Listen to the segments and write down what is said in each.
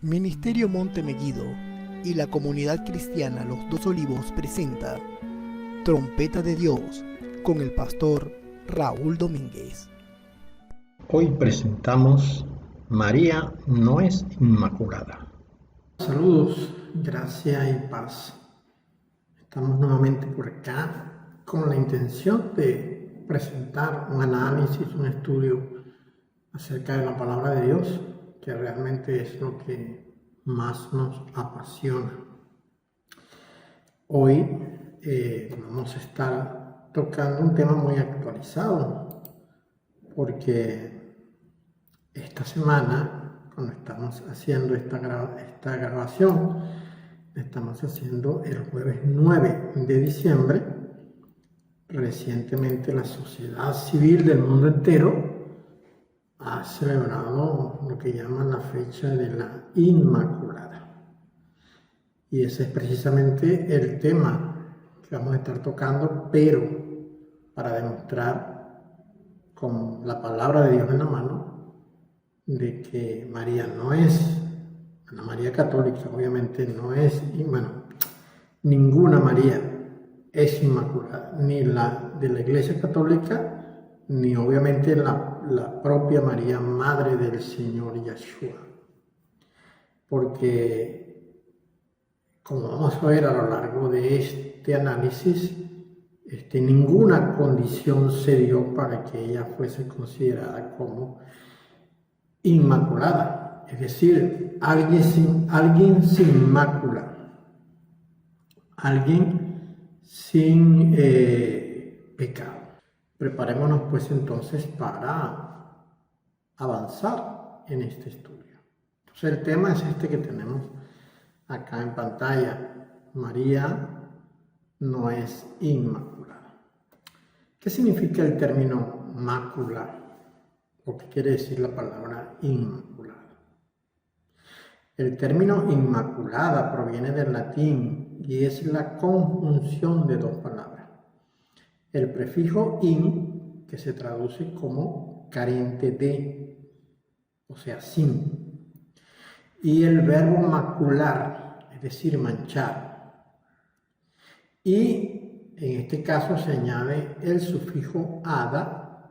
Ministerio Monte Megiddo y la comunidad cristiana Los Dos Olivos presenta Trompeta de Dios con el pastor Raúl Domínguez. Hoy presentamos María no es inmaculada. Saludos, gracia y paz. Estamos nuevamente por acá con la intención de presentar un análisis, un estudio acerca de la palabra de Dios, que realmente es lo que más nos apasiona. Hoy vamos a estar tocando un tema muy actualizado, porque esta semana, cuando estamos haciendo esta grabación, estamos haciendo el jueves 9 de diciembre. Recientemente la sociedad civil del mundo entero ha celebrado lo que llaman la fecha de la Inmaculada. Y ese es precisamente el tema que vamos a estar tocando, pero para demostrar con la palabra de Dios en la mano de que María no es, la María católica obviamente no es, y bueno, ninguna María es inmaculada, ni la de la Iglesia Católica, ni obviamente la propia María, Madre del Señor Yeshua. Porque, como vamos a ver a lo largo de este análisis, ninguna condición se dio para que ella fuese considerada como inmaculada. Es decir, alguien sin mácula, alguien sin pecado. Preparémonos pues entonces para avanzar en este estudio. Entonces el tema es este que tenemos acá en pantalla. María no es inmaculada. ¿Qué significa el término mácula? ¿O qué quiere decir la palabra inmaculada? El término inmaculada proviene del latín y es la conjunción de dos palabras. El prefijo in, que se traduce como carente de, o sea, sin, y el verbo macular, es decir, manchar. Y en este caso se añade el sufijo ada,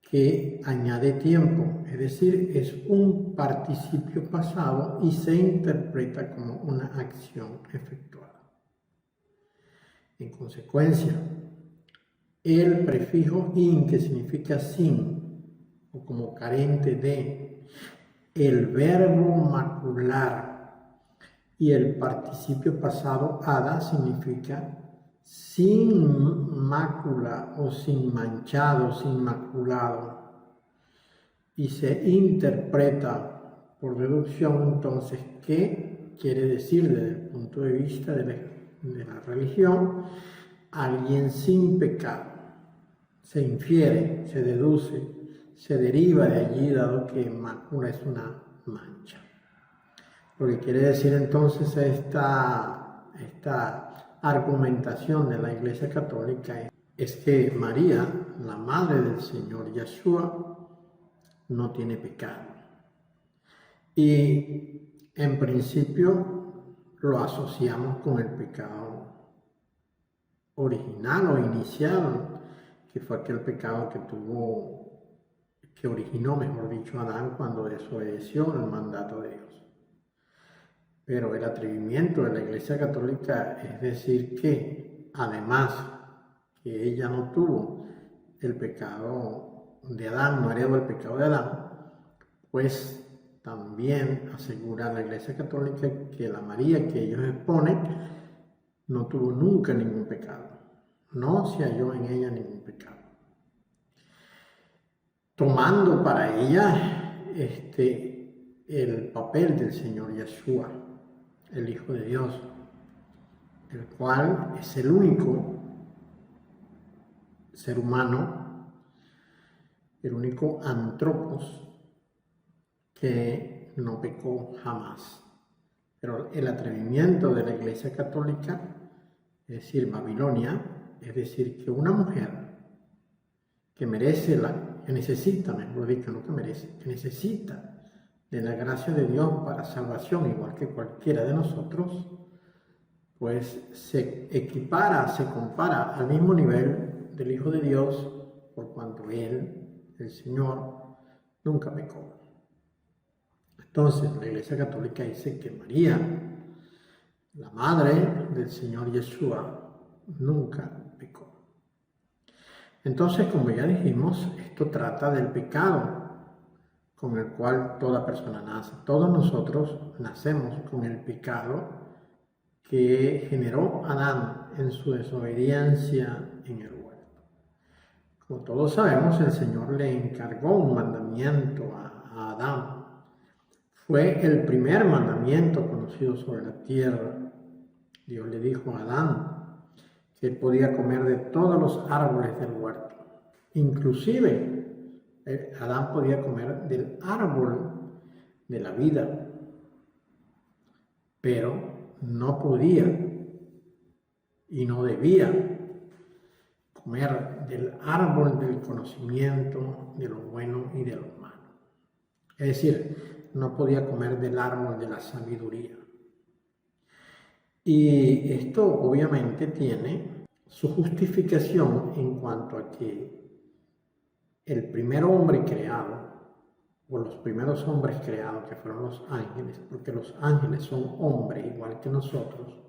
que añade tiempo, es decir, es un participio pasado y se interpreta como una acción efectuada. En consecuencia, el prefijo in, que significa sin o como carente de, el verbo macular y el participio pasado ada significa sin mácula o sin manchado, sin maculado, y se interpreta por deducción entonces qué quiere decir desde el punto de vista de la religión alguien sin pecado. Se infiere, se deduce, se deriva de allí, dado que mácula es una mancha. Lo que quiere decir entonces esta argumentación de la Iglesia Católica es que María, la Madre del Señor Yeshua, no tiene pecado. Y en principio lo asociamos con el pecado original o inicial, que fue aquel pecado que originó, mejor dicho, Adán cuando desobedeció el mandato de Dios. Pero el atrevimiento de la Iglesia Católica es decir que, además que ella no tuvo el pecado de Adán, no heredó el pecado de Adán, pues también asegura la Iglesia Católica que la María que ellos exponen no tuvo nunca ningún pecado. No se halló en ella ningún pecado. Tomando para ella el papel del Señor Yeshua, el Hijo de Dios, el cual es el único ser humano, el único antropos que no pecó jamás. Pero el atrevimiento de la Iglesia Católica, es decir, Babilonia, es decir, que una mujer que merece que necesita, mejor dicho, no que merece, que necesita de la gracia de Dios para salvación, igual que cualquiera de nosotros, pues se equipara, se compara al mismo nivel del Hijo de Dios, por cuanto Él, el Señor, nunca pecó. Entonces, la Iglesia Católica dice que María, la madre del Señor Yeshua, nunca pecó. Entonces, como ya dijimos, esto trata del pecado con el cual toda persona nace. Todos nosotros nacemos con el pecado que generó Adán en su desobediencia en el huerto. Como todos sabemos, el Señor le encargó un mandamiento a Adán. Fue el primer mandamiento conocido sobre la tierra. Dios le dijo a Adán que él podía comer de todos los árboles del huerto. Inclusive, Adán podía comer del árbol de la vida, pero no podía y no debía comer del árbol del conocimiento de lo bueno y de lo malo. Es decir, no podía comer del árbol de la sabiduría. Y esto obviamente tiene su justificación en cuanto a que el primer hombre creado, o los primeros hombres creados, que fueron los ángeles, porque los ángeles son hombres igual que nosotros,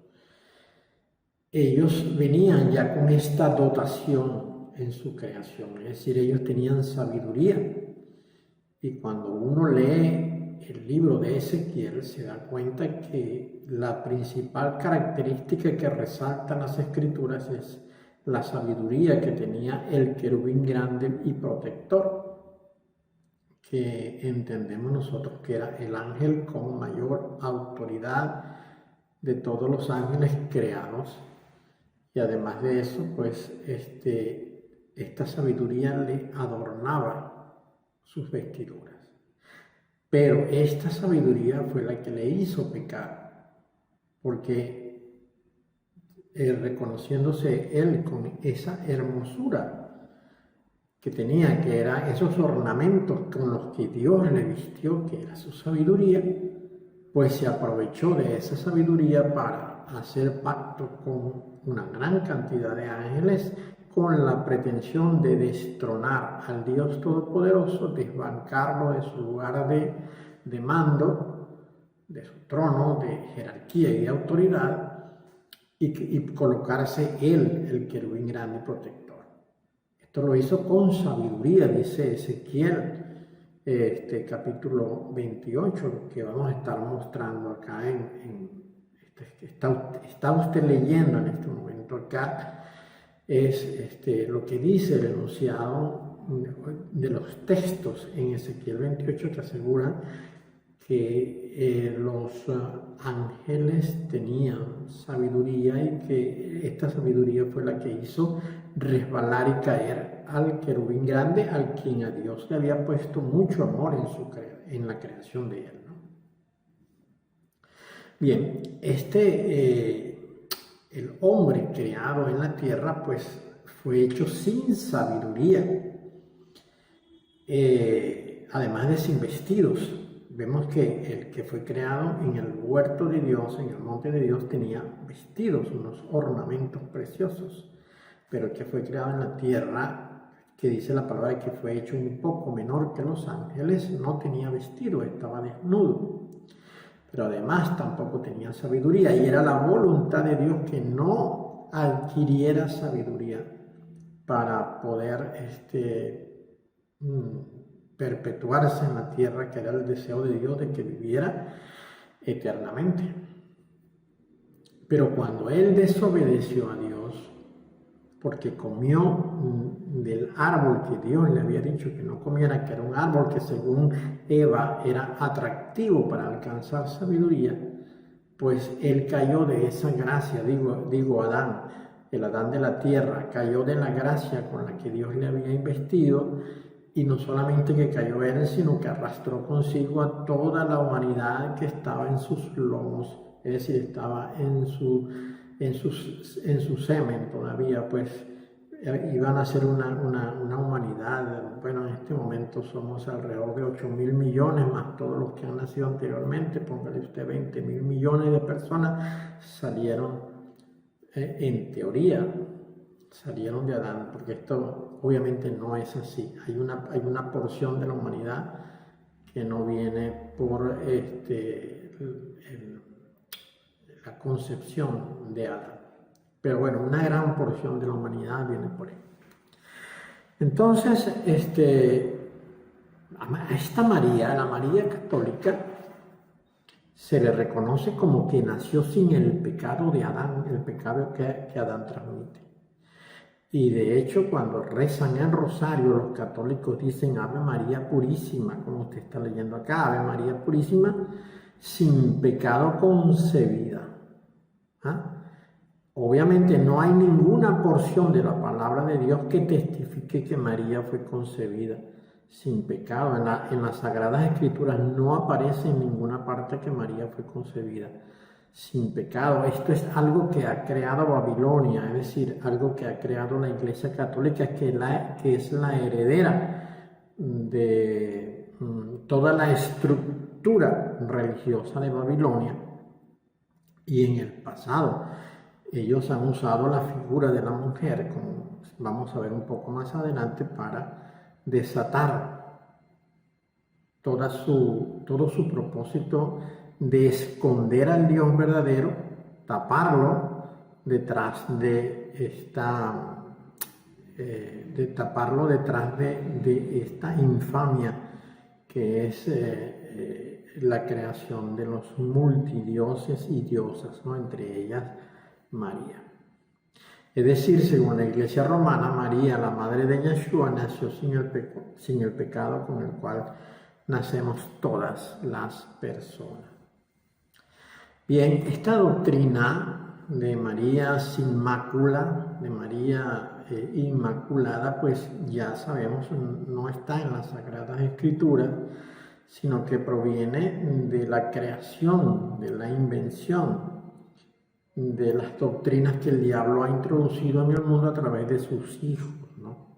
ellos venían ya con esta dotación en su creación, es decir, ellos tenían sabiduría. Y cuando uno lee el libro de Ezequiel, se da cuenta que la principal característica que resaltan las Escrituras es la sabiduría que tenía el querubín grande y protector, que entendemos nosotros que era el ángel con mayor autoridad de todos los ángeles creados. Y además de eso, pues esta sabiduría le adornaba sus vestiduras. Pero esta sabiduría fue la que le hizo pecar, porque reconociéndose él con esa hermosura que tenía, que eran esos ornamentos con los que Dios le vistió, que era su sabiduría, pues se aprovechó de esa sabiduría para hacer pacto con una gran cantidad de ángeles con la pretensión de destronar al Dios Todopoderoso, desbancarlo de su lugar de mando, de su trono, de jerarquía y de autoridad, y colocarse él, el querubín grande y protector. Esto lo hizo con sabiduría, dice Ezequiel, capítulo 28, que vamos a estar mostrando acá está usted leyendo en este momento acá, es lo que dice el enunciado de los textos en Ezequiel 28, que aseguran que los ángeles tenían sabiduría y que esta sabiduría fue la que hizo resbalar y caer al querubín grande, al quien a Dios le había puesto mucho amor en la creación de él, ¿no? Bien, el hombre creado en la tierra, pues fue hecho sin sabiduría, además de sin vestidos. Vemos que el que fue creado en el huerto de Dios, en el monte de Dios, tenía vestidos, unos ornamentos preciosos, pero el que fue creado en la tierra, que dice la palabra que fue hecho un poco menor que los ángeles, no tenía vestido, estaba desnudo. Pero además tampoco tenía sabiduría, y era la voluntad de Dios que no adquiriera sabiduría para poder perpetuarse en la tierra, que era el deseo de Dios de que viviera eternamente. Pero cuando él desobedeció a Dios, porque comió del árbol que Dios le había dicho que no comiera, que era un árbol que según Eva era atractivo para alcanzar sabiduría, pues él cayó de esa gracia, digo Adán, el Adán de la tierra, cayó de la gracia con la que Dios le había investido, y no solamente que cayó él, sino que arrastró consigo a toda la humanidad que estaba en sus lomos, es decir, estaba en su semen todavía, pues iban a ser una humanidad. Bueno, en este momento somos alrededor de 8.000 millones, más todos los que han nacido anteriormente, póngale usted 20.000 millones de personas, salieron, en teoría, salieron de Adán, porque esto obviamente no es así. Hay una porción de la humanidad que no viene por la concepción de Adán. Pero bueno, una gran porción de la humanidad viene por él. Entonces, a esta María, la María católica, se le reconoce como que nació sin el pecado de Adán, el pecado que Adán transmite. Y de hecho, cuando rezan el rosario, los católicos dicen Ave María Purísima, como usted está leyendo acá, Ave María Purísima, sin pecado concebida. ¿Ah? Obviamente no hay ninguna porción de la palabra de Dios que testifique que María fue concebida sin pecado. En las Sagradas Escrituras no aparece en ninguna parte que María fue concebida sin pecado. Esto es algo que ha creado Babilonia, es decir, algo que ha creado la Iglesia Católica, que es la heredera de toda la estructura religiosa de Babilonia. Y en el pasado ellos han usado la figura de la mujer, como vamos a ver un poco más adelante, para desatar todo su propósito de esconder al Dios verdadero, taparlo detrás de esta infamia que es la creación de los multidioses y diosas, ¿no? Entre ellas María. Es decir, según la Iglesia romana, María, la madre de Yeshua, nació sin el pecado con el cual nacemos todas las personas. Bien, esta doctrina de María sin mácula, de María inmaculada, pues ya sabemos, no está en las Sagradas Escrituras, sino que proviene de la creación, de la invención, de las doctrinas que el diablo ha introducido en el mundo a través de sus hijos, ¿no?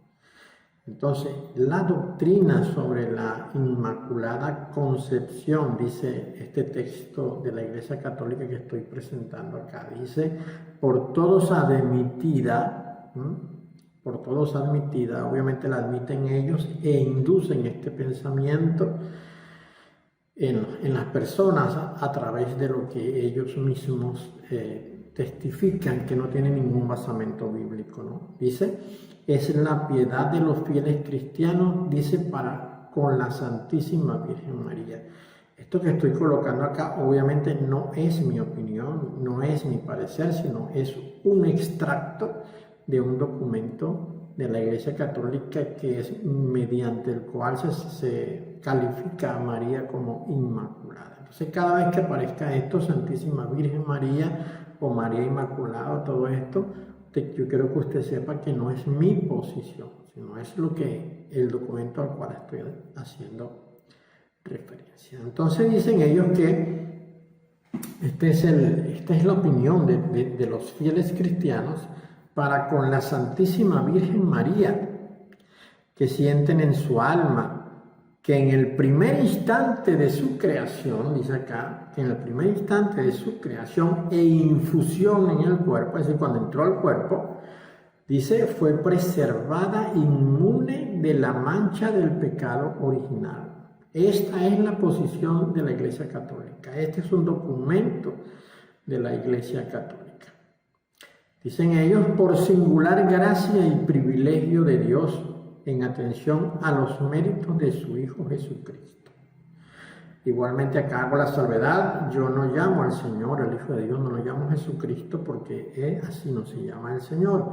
Entonces, la doctrina sobre la Inmaculada Concepción, dice este texto de la Iglesia Católica que estoy presentando acá, dice, por todos admitida, obviamente la admiten ellos e inducen este pensamiento en las personas a través de lo que ellos mismos testifican, que no tiene ningún basamento bíblico, ¿no? Dice, es la piedad de los fieles cristianos, dice, para con la Santísima Virgen María. Esto que estoy colocando acá obviamente no es mi opinión, no es mi parecer, sino es un extracto de un documento de la Iglesia Católica que es mediante el cual se califica a María como inmaculada. Entonces, cada vez que aparezca esto, Santísima Virgen María o María Inmaculada, todo esto, yo quiero que usted sepa que no es mi posición, sino es lo que el documento al cual estoy haciendo referencia. Entonces dicen ellos que esta es la opinión de los fieles cristianos para con la Santísima Virgen María, que sienten en su alma que en el primer instante de su creación, dice acá, que en el primer instante de su creación e infusión en el cuerpo, es decir, cuando entró al cuerpo, dice, fue preservada inmune de la mancha del pecado original. Esta es la posición de la Iglesia Católica. Este es un documento de la Iglesia Católica. Dicen ellos, por singular gracia y privilegio de Dios, en atención a los méritos de su Hijo Jesucristo. Igualmente acá hago la salvedad, yo no llamo al Señor, el Hijo de Dios, no lo llamo Jesucristo porque así no se llama el Señor.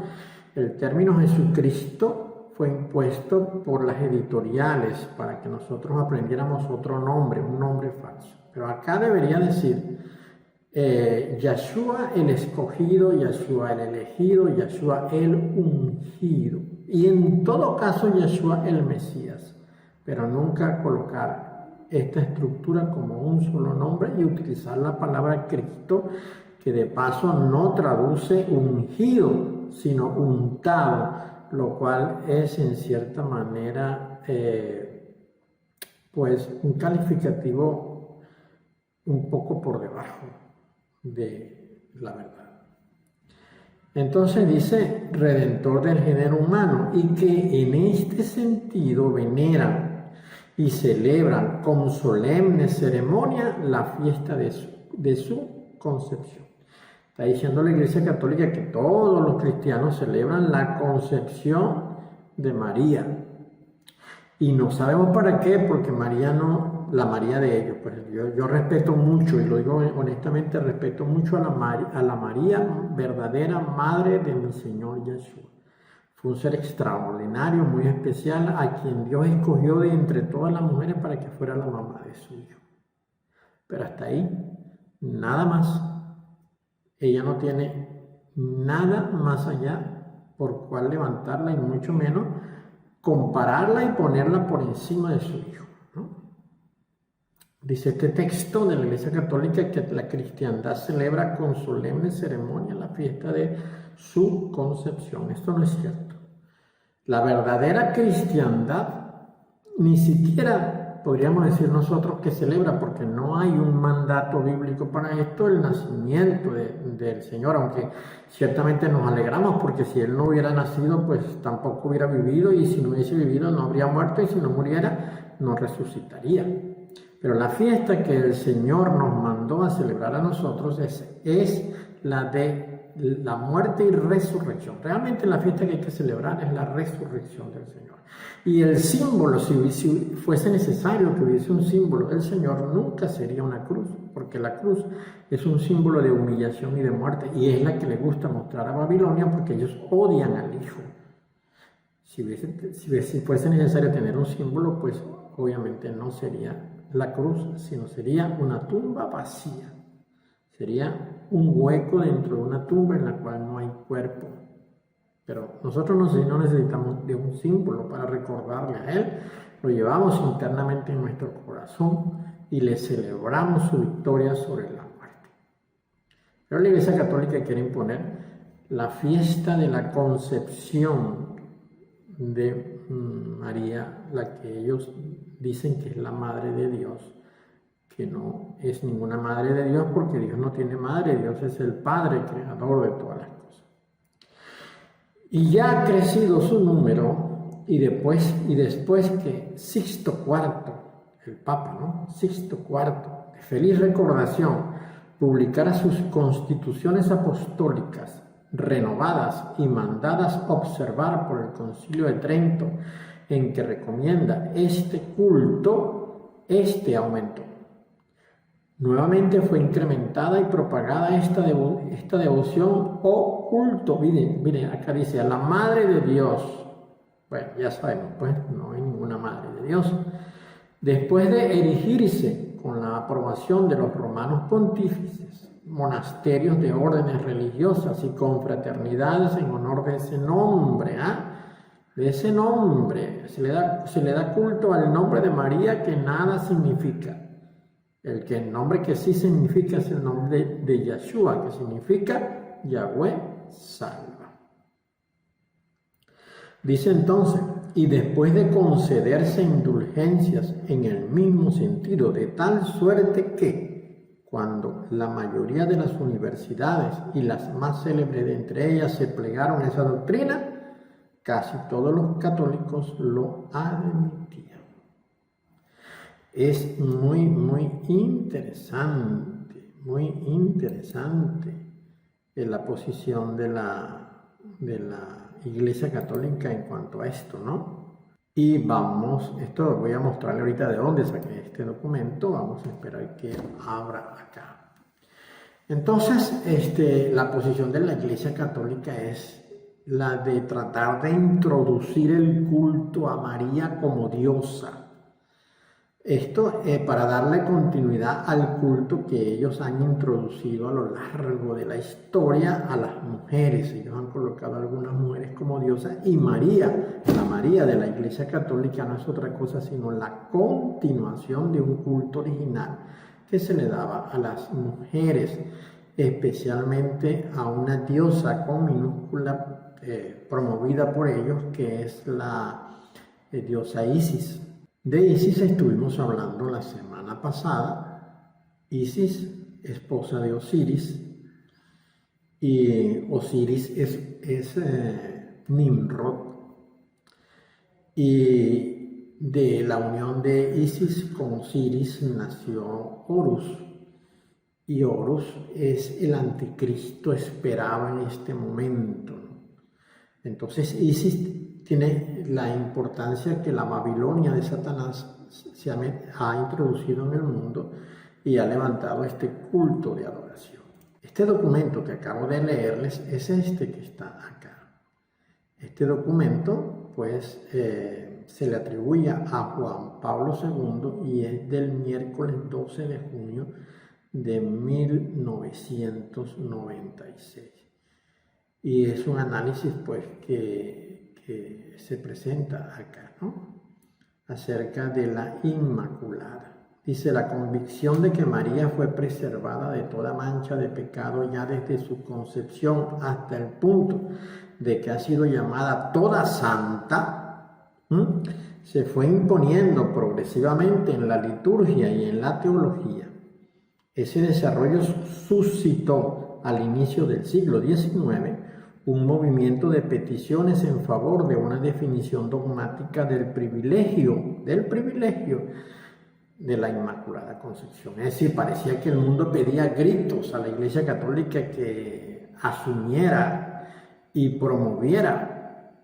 El término Jesucristo fue impuesto por las editoriales para que nosotros aprendiéramos otro nombre, un nombre falso. Pero acá debería decir Yeshua el escogido, Yeshua el elegido, Yeshua el ungido. Y en todo caso Yeshua el Mesías, pero nunca colocar esta estructura como un solo nombre y utilizar la palabra Cristo, que de paso no traduce ungido, sino untado. lo cual es en cierta manera pues un calificativo un poco por debajo de la verdad. Entonces dice redentor del género humano, y que en este sentido veneran y celebran con solemne ceremonia la fiesta de su concepción. Está diciendo la Iglesia Católica que todos los cristianos celebran la concepción de María. Y no sabemos para qué, porque María no, la María de ellos, pues yo respeto mucho, y lo digo honestamente, respeto mucho a la María, verdadera madre de mi Señor Yeshua. Fue un ser extraordinario, muy especial, a quien Dios escogió de entre todas las mujeres para que fuera la mamá de su hijo. Pero hasta ahí, nada más. Ella no tiene nada más allá por cual levantarla, y mucho menos compararla y ponerla por encima de su hijo, ¿no? Dice este texto de la Iglesia Católica que la cristiandad celebra con solemne ceremonia la fiesta de su concepción. Esto no es cierto. La verdadera cristiandad ni siquiera podríamos decir nosotros que celebra, porque no hay un mandato bíblico para esto, el nacimiento del Señor, aunque ciertamente nos alegramos, porque si Él no hubiera nacido, pues tampoco hubiera vivido, y si no hubiese vivido no habría muerto, y si no muriera no resucitaría. Pero la fiesta que el Señor nos mandó a celebrar a nosotros es la de la muerte y resurrección. Realmente la fiesta que hay que celebrar es la resurrección del Señor. Y el símbolo, si fuese necesario que hubiese un símbolo del Señor, nunca sería una cruz, porque la cruz es un símbolo de humillación y de muerte, y es la que le gusta mostrar a Babilonia, porque ellos odian al Hijo. Si fuese necesario tener un símbolo, pues obviamente no sería la cruz, sino sería una tumba vacía. Sería un hueco dentro de una tumba en la cual no hay cuerpo. Pero nosotros no necesitamos de un símbolo para recordarle a Él. Lo llevamos internamente en nuestro corazón y le celebramos su victoria sobre la muerte. Pero la Iglesia Católica quiere imponer la fiesta de la concepción de María, la que ellos dicen que es la Madre de Dios, que no es ninguna Madre de Dios, porque Dios no tiene madre, Dios es el Padre creador de todas las cosas. Y ya ha crecido su número, y después que Sixto IV, el Papa, ¿no? Sixto IV, de feliz recordación, publicara sus constituciones apostólicas renovadas y mandadas observar por el Concilio de Trento, en que recomienda este culto, este aumentó. Nuevamente fue incrementada y propagada esta devoción o culto. Miren, acá dice a la Madre de Dios. Bueno, ya sabemos, pues no hay ninguna Madre de Dios. Después de erigirse con la aprobación de los romanos pontífices, monasterios de órdenes religiosas y confraternidades en honor de ese nombre, de ese nombre, se le da culto al nombre de María, que nada significa. El nombre que sí significa es el nombre de Yeshua, que significa Yahweh salva. Dice entonces, y después de concederse indulgencias en el mismo sentido, de tal suerte que cuando la mayoría de las universidades y las más célebres de entre ellas se plegaron a esa doctrina, casi todos los católicos lo admitían. Es muy interesante la posición de la Iglesia Católica en cuanto a esto, ¿no? Y esto voy a mostrarle ahorita de dónde saqué este documento, vamos a esperar que abra acá. Entonces, la posición de la Iglesia Católica es la de tratar de introducir el culto a María como diosa. Esto para darle continuidad al culto que ellos han introducido a lo largo de la historia a las mujeres. Ellos han colocado a algunas mujeres como diosas, y María, la María de la Iglesia Católica, no es otra cosa sino la continuación de un culto original que se le daba a las mujeres. especialmente a una diosa con minúscula promovida por ellos, que es la diosa Isis. De Isis estuvimos hablando la semana pasada. Isis, esposa de Osiris, y Osiris es Nimrod. Y de la unión de Isis con Osiris nació Horus. Y Horus es el anticristo esperado en este momento. Entonces Isis tiene la importancia que la Babilonia de Satanás se ha introducido en el mundo y ha levantado este culto de adoración. Este documento que acabo de leerles es este que está acá. Este documento, pues, se le atribuye a Juan Pablo II y es del miércoles 12 de junio de 1996. Y es un análisis, pues, que se presenta acá, ¿no? Acerca de la Inmaculada. Dice: la convicción de que María fue preservada de toda mancha de pecado ya desde su concepción hasta el punto de que ha sido llamada toda santa, se fue imponiendo progresivamente en la liturgia y en la teología. Ese desarrollo suscitó al inicio del siglo XIX un movimiento de peticiones en favor de una definición dogmática del privilegio de la Inmaculada Concepción. Es decir, parecía que el mundo pedía gritos a la Iglesia Católica que asumiera y promoviera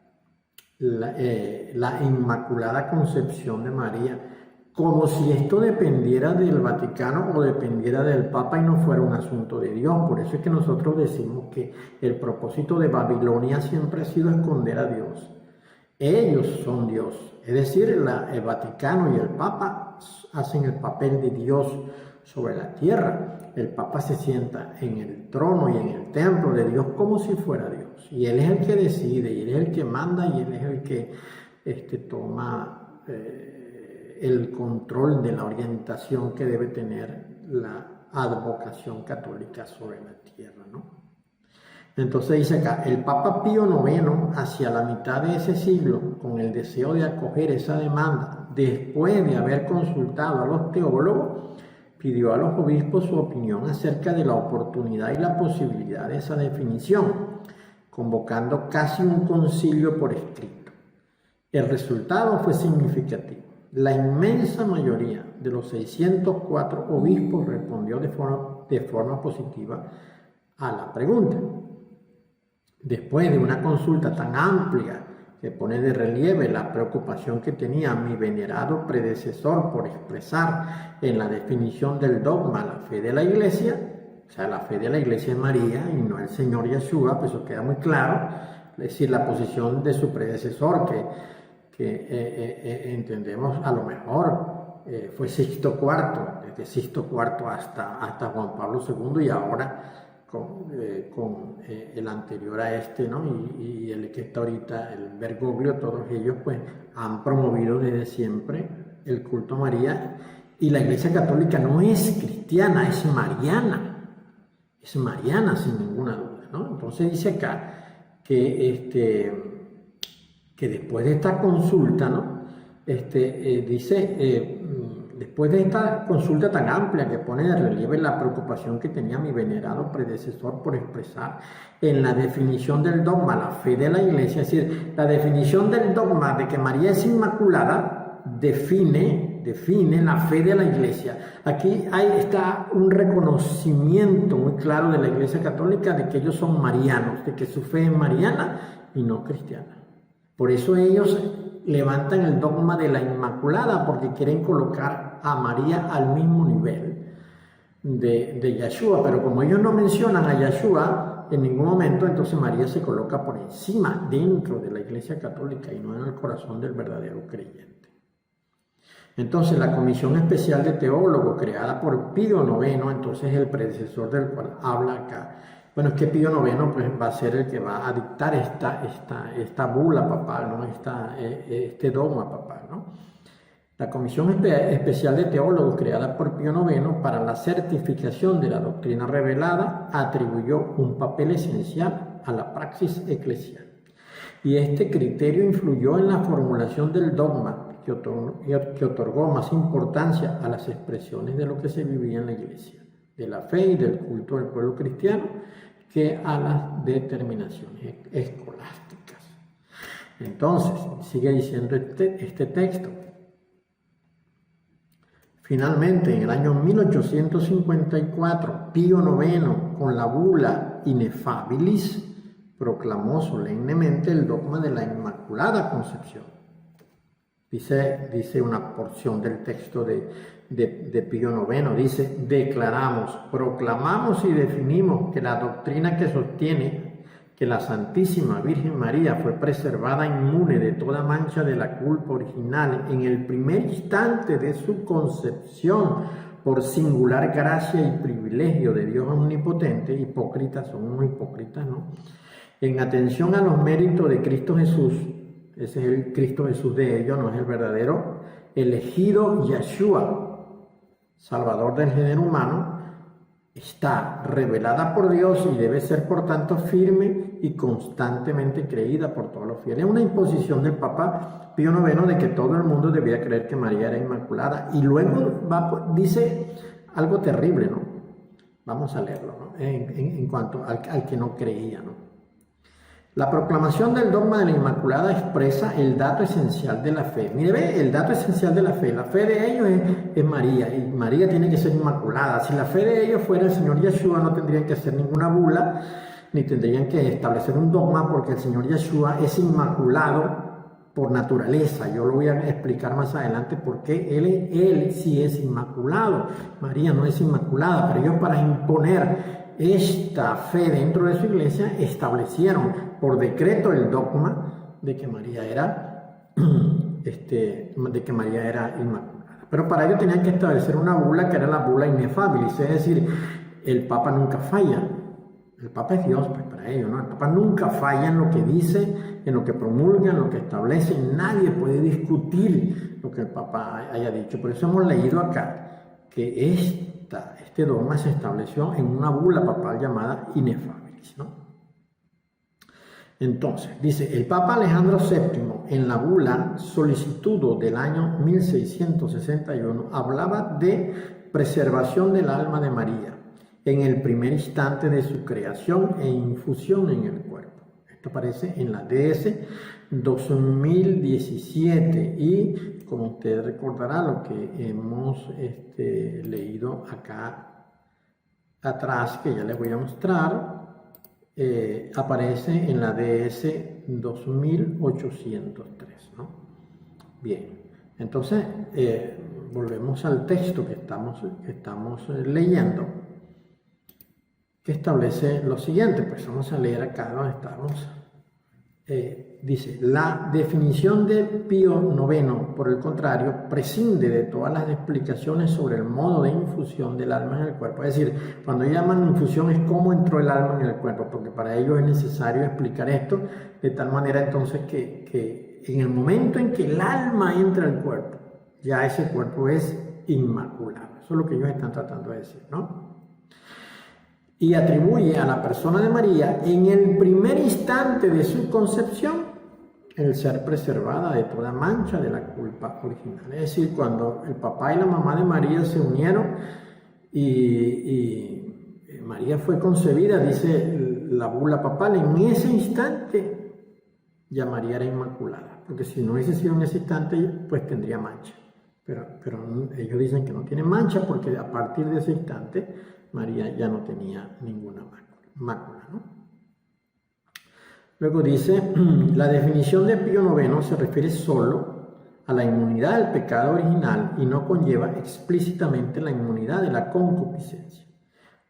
la Inmaculada Concepción de María, como si esto dependiera del Vaticano o dependiera del Papa y no fuera un asunto de Dios. Por eso es que nosotros decimos que el propósito de Babilonia siempre ha sido esconder a Dios. Ellos son Dios, es decir, el Vaticano y el Papa hacen el papel de Dios sobre la tierra. El Papa se sienta en el trono y en el templo de Dios como si fuera Dios. Y Él es el que decide, y Él es el que manda, y Él es el que toma el control de la orientación que debe tener la advocación católica sobre la tierra, ¿no? Entonces dice acá: el Papa Pío IX, hacia la mitad de ese siglo, con el deseo de acoger esa demanda, después de haber consultado a los teólogos, pidió a los obispos su opinión acerca de la oportunidad y la posibilidad de esa definición, convocando casi un concilio por escrito. El resultado fue significativo. La inmensa mayoría de los 604 obispos respondió de forma positiva a la pregunta. Después de una consulta tan amplia que pone de relieve la preocupación que tenía mi venerado predecesor por expresar en la definición del dogma la fe de la Iglesia, o sea, la fe de la Iglesia es María y no el Señor Yeshua, pues eso queda muy claro, es decir, la posición de su predecesor que entendemos a lo mejor fue Sixto IV, desde Sixto IV hasta Juan Pablo II y ahora con el anterior a este, ¿no? y el que está ahorita, el Bergoglio. Todos ellos pues han promovido desde siempre el culto a María, y la Iglesia Católica no es cristiana, es mariana sin ninguna duda, ¿no? Entonces dice acá que después de esta consulta, ¿no? Después de esta consulta tan amplia que pone de relieve la preocupación que tenía mi venerado predecesor por expresar en la definición del dogma la fe de la Iglesia, es decir, la definición del dogma de que María es inmaculada define la fe de la Iglesia. Aquí está un reconocimiento muy claro de la Iglesia Católica de que ellos son marianos, de que su fe es mariana y no cristiana. Por eso ellos levantan el dogma de la Inmaculada, porque quieren colocar a María al mismo nivel de Yeshua, pero como ellos no mencionan a Yeshua en ningún momento, entonces María se coloca por encima dentro de la Iglesia Católica y no en el corazón del verdadero creyente. Entonces la Comisión Especial de Teólogos, creada por Pío IX, entonces el predecesor del cual habla acá, bueno, es que Pío IX pues, va a ser el que va a dictar esta bula papal, ¿no? Este dogma papal, ¿no? La Comisión Especial de Teólogos creada por Pío IX para la certificación de la doctrina revelada atribuyó un papel esencial a la praxis eclesial. Y este criterio influyó en la formulación del dogma, que otorgó más importancia a las expresiones de lo que se vivía en la Iglesia, de la fe y del culto del pueblo cristiano, que a las determinaciones escolásticas. Entonces, sigue diciendo este texto. Finalmente, en el año 1854, Pío IX, con la bula Ineffabilis, proclamó solemnemente el dogma de la Inmaculada Concepción. Dice una porción del texto de Pío IX, dice: declaramos, proclamamos y definimos que la doctrina que sostiene que la Santísima Virgen María fue preservada inmune de toda mancha de la culpa original en el primer instante de su concepción por singular gracia y privilegio de Dios omnipotente. Hipócritas, son unos hipócritas, ¿no? En atención a los méritos de Cristo Jesús, ese es el Cristo Jesús de ellos, no es el verdadero, elegido Yeshua, Salvador del género humano, está revelada por Dios y debe ser por tanto firme y constantemente creída por todos los fieles. Es una imposición del Papa Pío IX de que todo el mundo debía creer que María era inmaculada, y luego dice algo terrible, ¿no? Vamos a leerlo, ¿no? En cuanto al que no creía, ¿no? La proclamación del dogma de la Inmaculada expresa el dato esencial de la fe. Mire, ve, el dato esencial de la fe. La fe de ellos es María, y María tiene que ser inmaculada. Si la fe de ellos fuera el Señor Yeshua, no tendrían que hacer ninguna bula, ni tendrían que establecer un dogma, porque el Señor Yeshua es inmaculado por naturaleza. Yo lo voy a explicar más adelante porque él sí es inmaculado. María no es inmaculada, pero ellos, para imponer esta fe dentro de su iglesia, establecieron por decreto el dogma de que María era inmaculada. Pero para ello tenían que establecer una bula, que era la bula Ineffabilis, es decir, el Papa nunca falla. El Papa es Dios, pues, para ellos, ¿no? El Papa nunca falla en lo que dice, en lo que promulga, en lo que establece. Nadie puede discutir lo que el Papa haya dicho. Por eso hemos leído acá que este dogma se estableció en una bula papal llamada Ineffabilis, ¿no? Entonces, dice, el Papa Alejandro VII, en la bula Solicitudo del año 1661, hablaba de preservación del alma de María en el primer instante de su creación e infusión en el cuerpo. Esto aparece en la DS 2017, y como usted recordará, lo que hemos leído acá atrás, que ya les voy a mostrar, aparece en la DS 2803, ¿no? Bien, entonces volvemos al texto que estamos leyendo, que establece lo siguiente. Pues vamos a leer acá donde estamos. Dice: la definición de Pío IX, por el contrario, prescinde de todas las explicaciones sobre el modo de infusión del alma en el cuerpo. Es decir, cuando llaman infusión es cómo entró el alma en el cuerpo, porque para ellos es necesario explicar esto de tal manera entonces que en el momento en que el alma entra al cuerpo, ya ese cuerpo es inmaculado. Eso es lo que ellos están tratando de decir, ¿no? Y atribuye a la persona de María, en el primer instante de su concepción, el ser preservada de toda mancha de la culpa original. Es decir, cuando el papá y la mamá de María se unieron y María fue concebida, dice la bula papal, en ese instante ya María era inmaculada, porque si no hubiese sido en ese instante, pues tendría mancha. Pero ellos dicen que no tiene mancha, porque a partir de ese instante María ya no tenía ninguna mácula, ¿no? Luego dice, la definición de Pío IX se refiere solo a la inmunidad del pecado original y no conlleva explícitamente la inmunidad de la concupiscencia.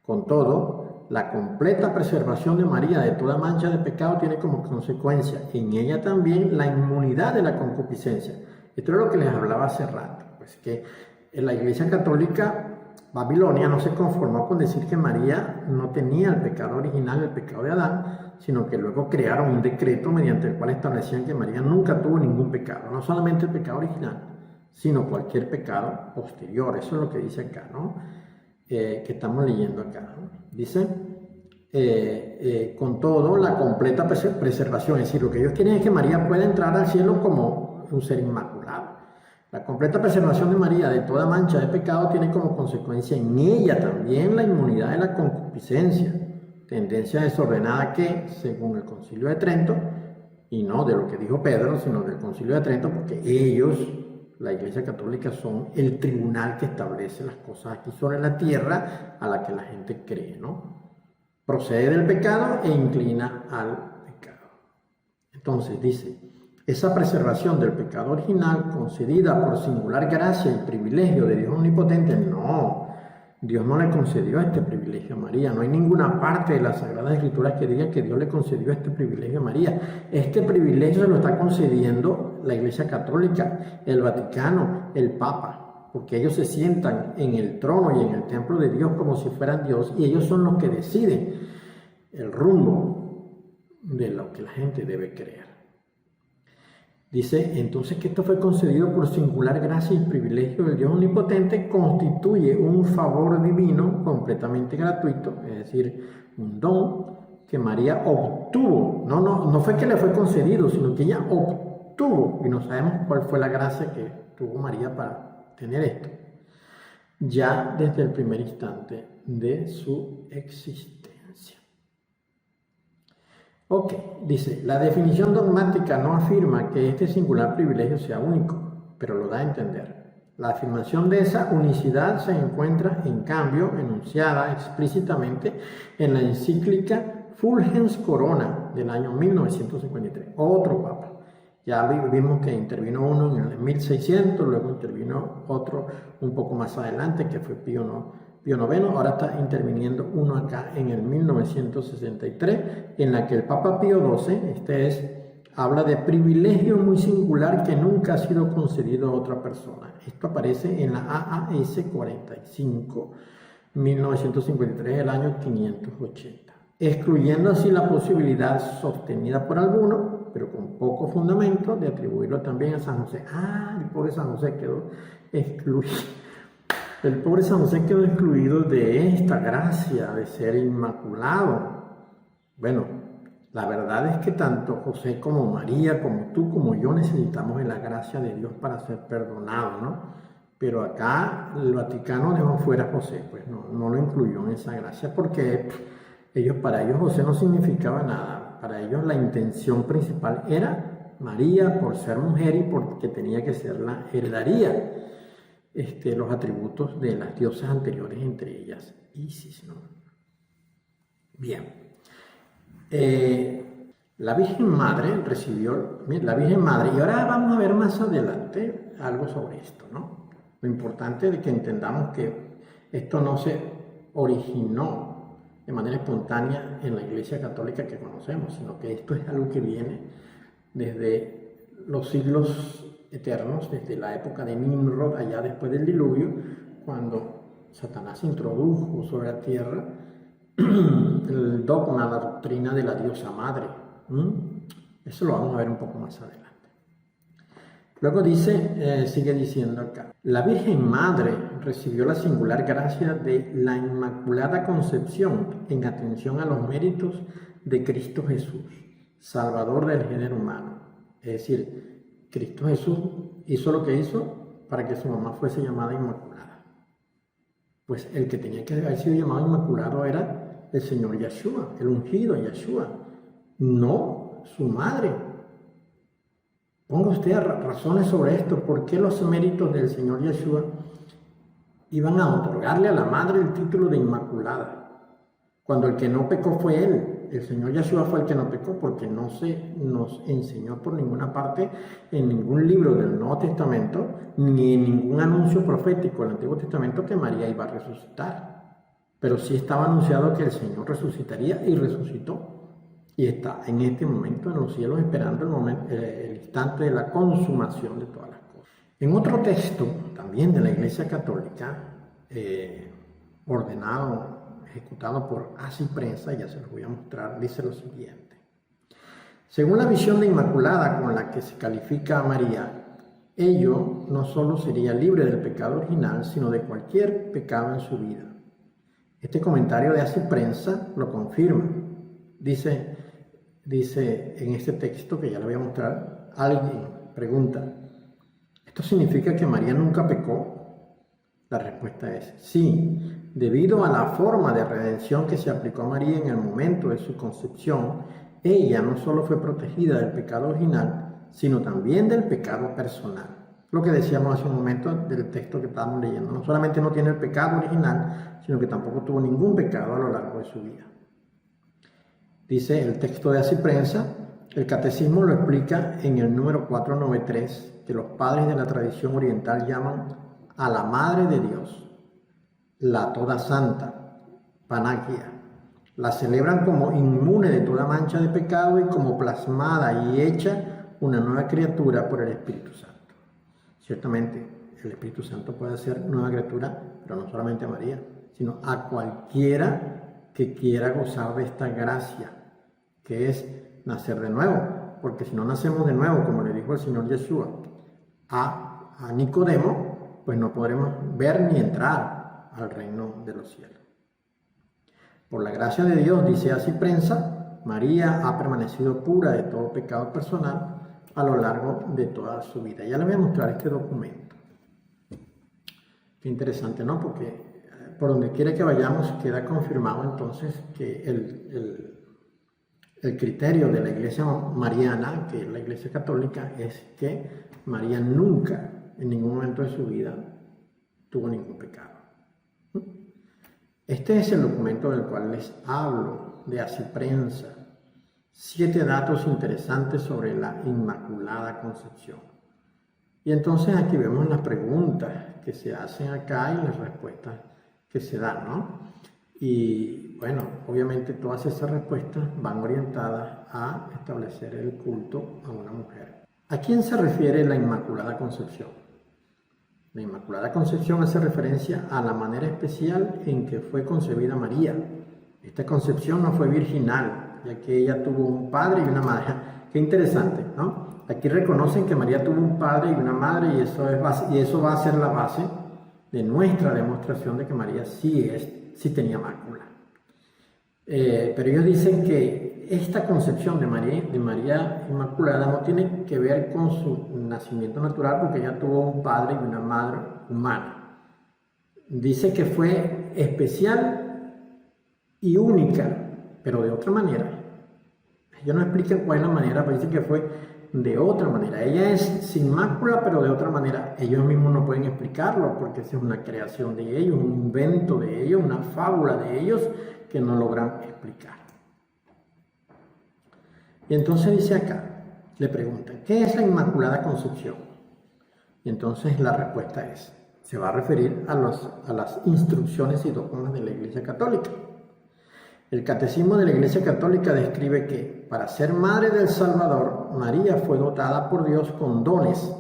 Con todo, la completa preservación de María de toda mancha de pecado tiene como consecuencia en ella también la inmunidad de la concupiscencia. Esto es lo que les hablaba hace rato, pues que en la Iglesia Católica Babilonia no se conformó con decir que María no tenía el pecado original, el pecado de Adán, sino que luego crearon un decreto mediante el cual establecían que María nunca tuvo ningún pecado, no solamente el pecado original, sino cualquier pecado posterior. Eso es lo que dice acá, ¿no? Que estamos leyendo acá, ¿no? Dice, con todo, la completa preservación, es decir, lo que ellos quieren es que María pueda entrar al cielo como un ser inmaculado. La completa preservación de María de toda mancha de pecado tiene como consecuencia en ella también la inmunidad de la concupiscencia, tendencia desordenada que, según el Concilio de Trento, y no de lo que dijo Pedro, sino del Concilio de Trento, porque ellos, la Iglesia Católica, son el tribunal que establece las cosas aquí sobre la tierra a la que la gente cree, ¿no? Procede del pecado e inclina al pecado. Entonces dice, esa preservación del pecado original concedida por singular gracia y privilegio de Dios Omnipotente, no, Dios no le concedió este privilegio a María. No hay ninguna parte de las Sagradas Escrituras que diga que Dios le concedió este privilegio a María. Este privilegio se lo está concediendo la Iglesia Católica, el Vaticano, el Papa, porque ellos se sientan en el trono y en el templo de Dios como si fueran Dios, y ellos son los que deciden el rumbo de lo que la gente debe creer. Dice entonces que esto fue concedido por singular gracia y privilegio del Dios Omnipotente, constituye un favor divino completamente gratuito, es decir, un don que María obtuvo. No fue que le fue concedido, sino que ella obtuvo, y no sabemos cuál fue la gracia que tuvo María para tener esto, ya desde el primer instante de su existencia. Ok, dice, la definición dogmática no afirma que este singular privilegio sea único, pero lo da a entender. La afirmación de esa unicidad se encuentra, en cambio, enunciada explícitamente en la encíclica Fulgens Corona del año 1953, otro papa. Ya vimos que intervino uno en el 1600, luego intervino otro un poco más adelante, que fue Pío IX, ahora está interviniendo uno acá en el 1963, en la que el Papa Pío XII, habla de privilegio muy singular que nunca ha sido concedido a otra persona. Esto aparece en la AAS 45, 1953, el año 580, excluyendo así la posibilidad sostenida por algunos, pero con poco fundamento, de atribuirlo también a San José. El pobre San José quedó excluido. El pobre San José quedó excluido de esta gracia de ser inmaculado. Bueno, la verdad es que tanto José como María, como tú, como yo, necesitamos de la gracia de Dios para ser perdonados, ¿no? Pero acá el Vaticano dejó fuera a José, pues no lo incluyó en esa gracia, porque para ellos José no significaba nada. Para ellos la intención principal era María por ser mujer y porque tenía que ser la heredaría. Los atributos de las diosas anteriores, entre ellas Isis, ¿no? Bien. La Virgen Madre y ahora vamos a ver más adelante algo sobre esto, ¿no? Lo importante es que entendamos que esto no se originó de manera espontánea en la Iglesia Católica que conocemos, sino que esto es algo que viene desde los siglos eternos, desde la época de Nimrod, allá después del diluvio, cuando Satanás introdujo sobre la tierra el dogma, la doctrina de la diosa madre. Eso lo vamos a ver un poco más adelante. Luego dice, sigue diciendo acá, la Virgen Madre recibió la singular gracia de la Inmaculada Concepción en atención a los méritos de Cristo Jesús, Salvador del género humano. Es decir, Cristo Jesús hizo lo que hizo para que su mamá fuese llamada Inmaculada. Pues el que tenía que haber sido llamado Inmaculado era el Señor Yeshua, el ungido Yeshua, no su madre. Ponga usted razones sobre esto. ¿Por qué los méritos del Señor Yeshua iban a otorgarle a la madre el título de Inmaculada? Cuando el que no pecó fue él. El Señor Yeshua fue el que no pecó, porque no se nos enseñó por ninguna parte, en ningún libro del Nuevo Testamento, ni en ningún anuncio profético del Antiguo Testamento, que María iba a resucitar. Pero sí estaba anunciado que el Señor resucitaría, y resucitó. Y está en este momento en los cielos esperando el instante de la consumación de todas las cosas. En otro texto, también de la Iglesia Católica, ejecutado por Así Prensa, ya se los voy a mostrar, dice lo siguiente. Según la visión de Inmaculada con la que se califica a María, ello no solo sería libre del pecado original, sino de cualquier pecado en su vida. Este comentario de Así Prensa lo confirma. Dice en este texto, que ya le voy a mostrar, alguien pregunta, ¿esto significa que María nunca pecó? La respuesta es sí, debido a la forma de redención que se aplicó a María en el momento de su concepción, ella no solo fue protegida del pecado original, sino también del pecado personal. Lo que decíamos hace un momento del texto que estábamos leyendo. No solamente no tiene el pecado original, sino que tampoco tuvo ningún pecado a lo largo de su vida. Dice el texto de Así Prensa, el catecismo lo explica en el número 493, que los padres de la tradición oriental llaman a la Madre de Dios, la Toda Santa, Panagia. La celebran como inmune de toda mancha de pecado y como plasmada y hecha una nueva criatura por el Espíritu Santo. Ciertamente, el Espíritu Santo puede hacer nueva criatura, pero no solamente a María, sino a cualquiera que quiera gozar de esta gracia, que es nacer de nuevo. Porque si no nacemos de nuevo, como le dijo el Señor Yeshua a Nicodemo, pues no podremos ver ni entrar al reino de los cielos. Por la gracia de Dios, dice Así Prensa, María ha permanecido pura de todo pecado personal a lo largo de toda su vida. Ya le voy a mostrar este documento. Qué interesante, ¿no? Porque por donde quiera que vayamos queda confirmado entonces que el criterio de la Iglesia mariana, que es la Iglesia católica, es que María nunca, en ningún momento de su vida, tuvo ningún pecado. Este es el documento del cual les hablo, de Así Prensa. 7 datos interesantes sobre la Inmaculada Concepción. Y entonces aquí vemos las preguntas que se hacen acá y las respuestas que se dan, ¿no? Y bueno, obviamente todas esas respuestas van orientadas a establecer el culto a una mujer. ¿A quién se refiere la Inmaculada Concepción? La Inmaculada Concepción hace referencia a la manera especial en que fue concebida María. Esta concepción no fue virginal, ya que ella tuvo un padre y una madre. Qué interesante, ¿no? Aquí reconocen que María tuvo un padre y una madre y eso va a ser la base de nuestra demostración de que María sí tenía mácula. Pero ellos dicen que esta concepción de María Inmaculada no tiene que ver con su nacimiento natural, porque ella tuvo un padre y una madre humana. Dice que fue especial y única, pero de otra manera. Ellos no explican cuál es la manera, pero dicen que fue de otra manera. Ella es sin mácula, pero de otra manera. Ellos mismos no pueden explicarlo, porque esa es una creación de ellos, un invento de ellos, una fábula de ellos que no logran explicar. Y entonces dice acá, le preguntan, ¿qué es la Inmaculada Concepción? Y entonces la respuesta es, se va a referir a las instrucciones y dogmas de la Iglesia Católica. El Catecismo de la Iglesia Católica describe que, para ser madre del Salvador, María fue dotada por Dios con dones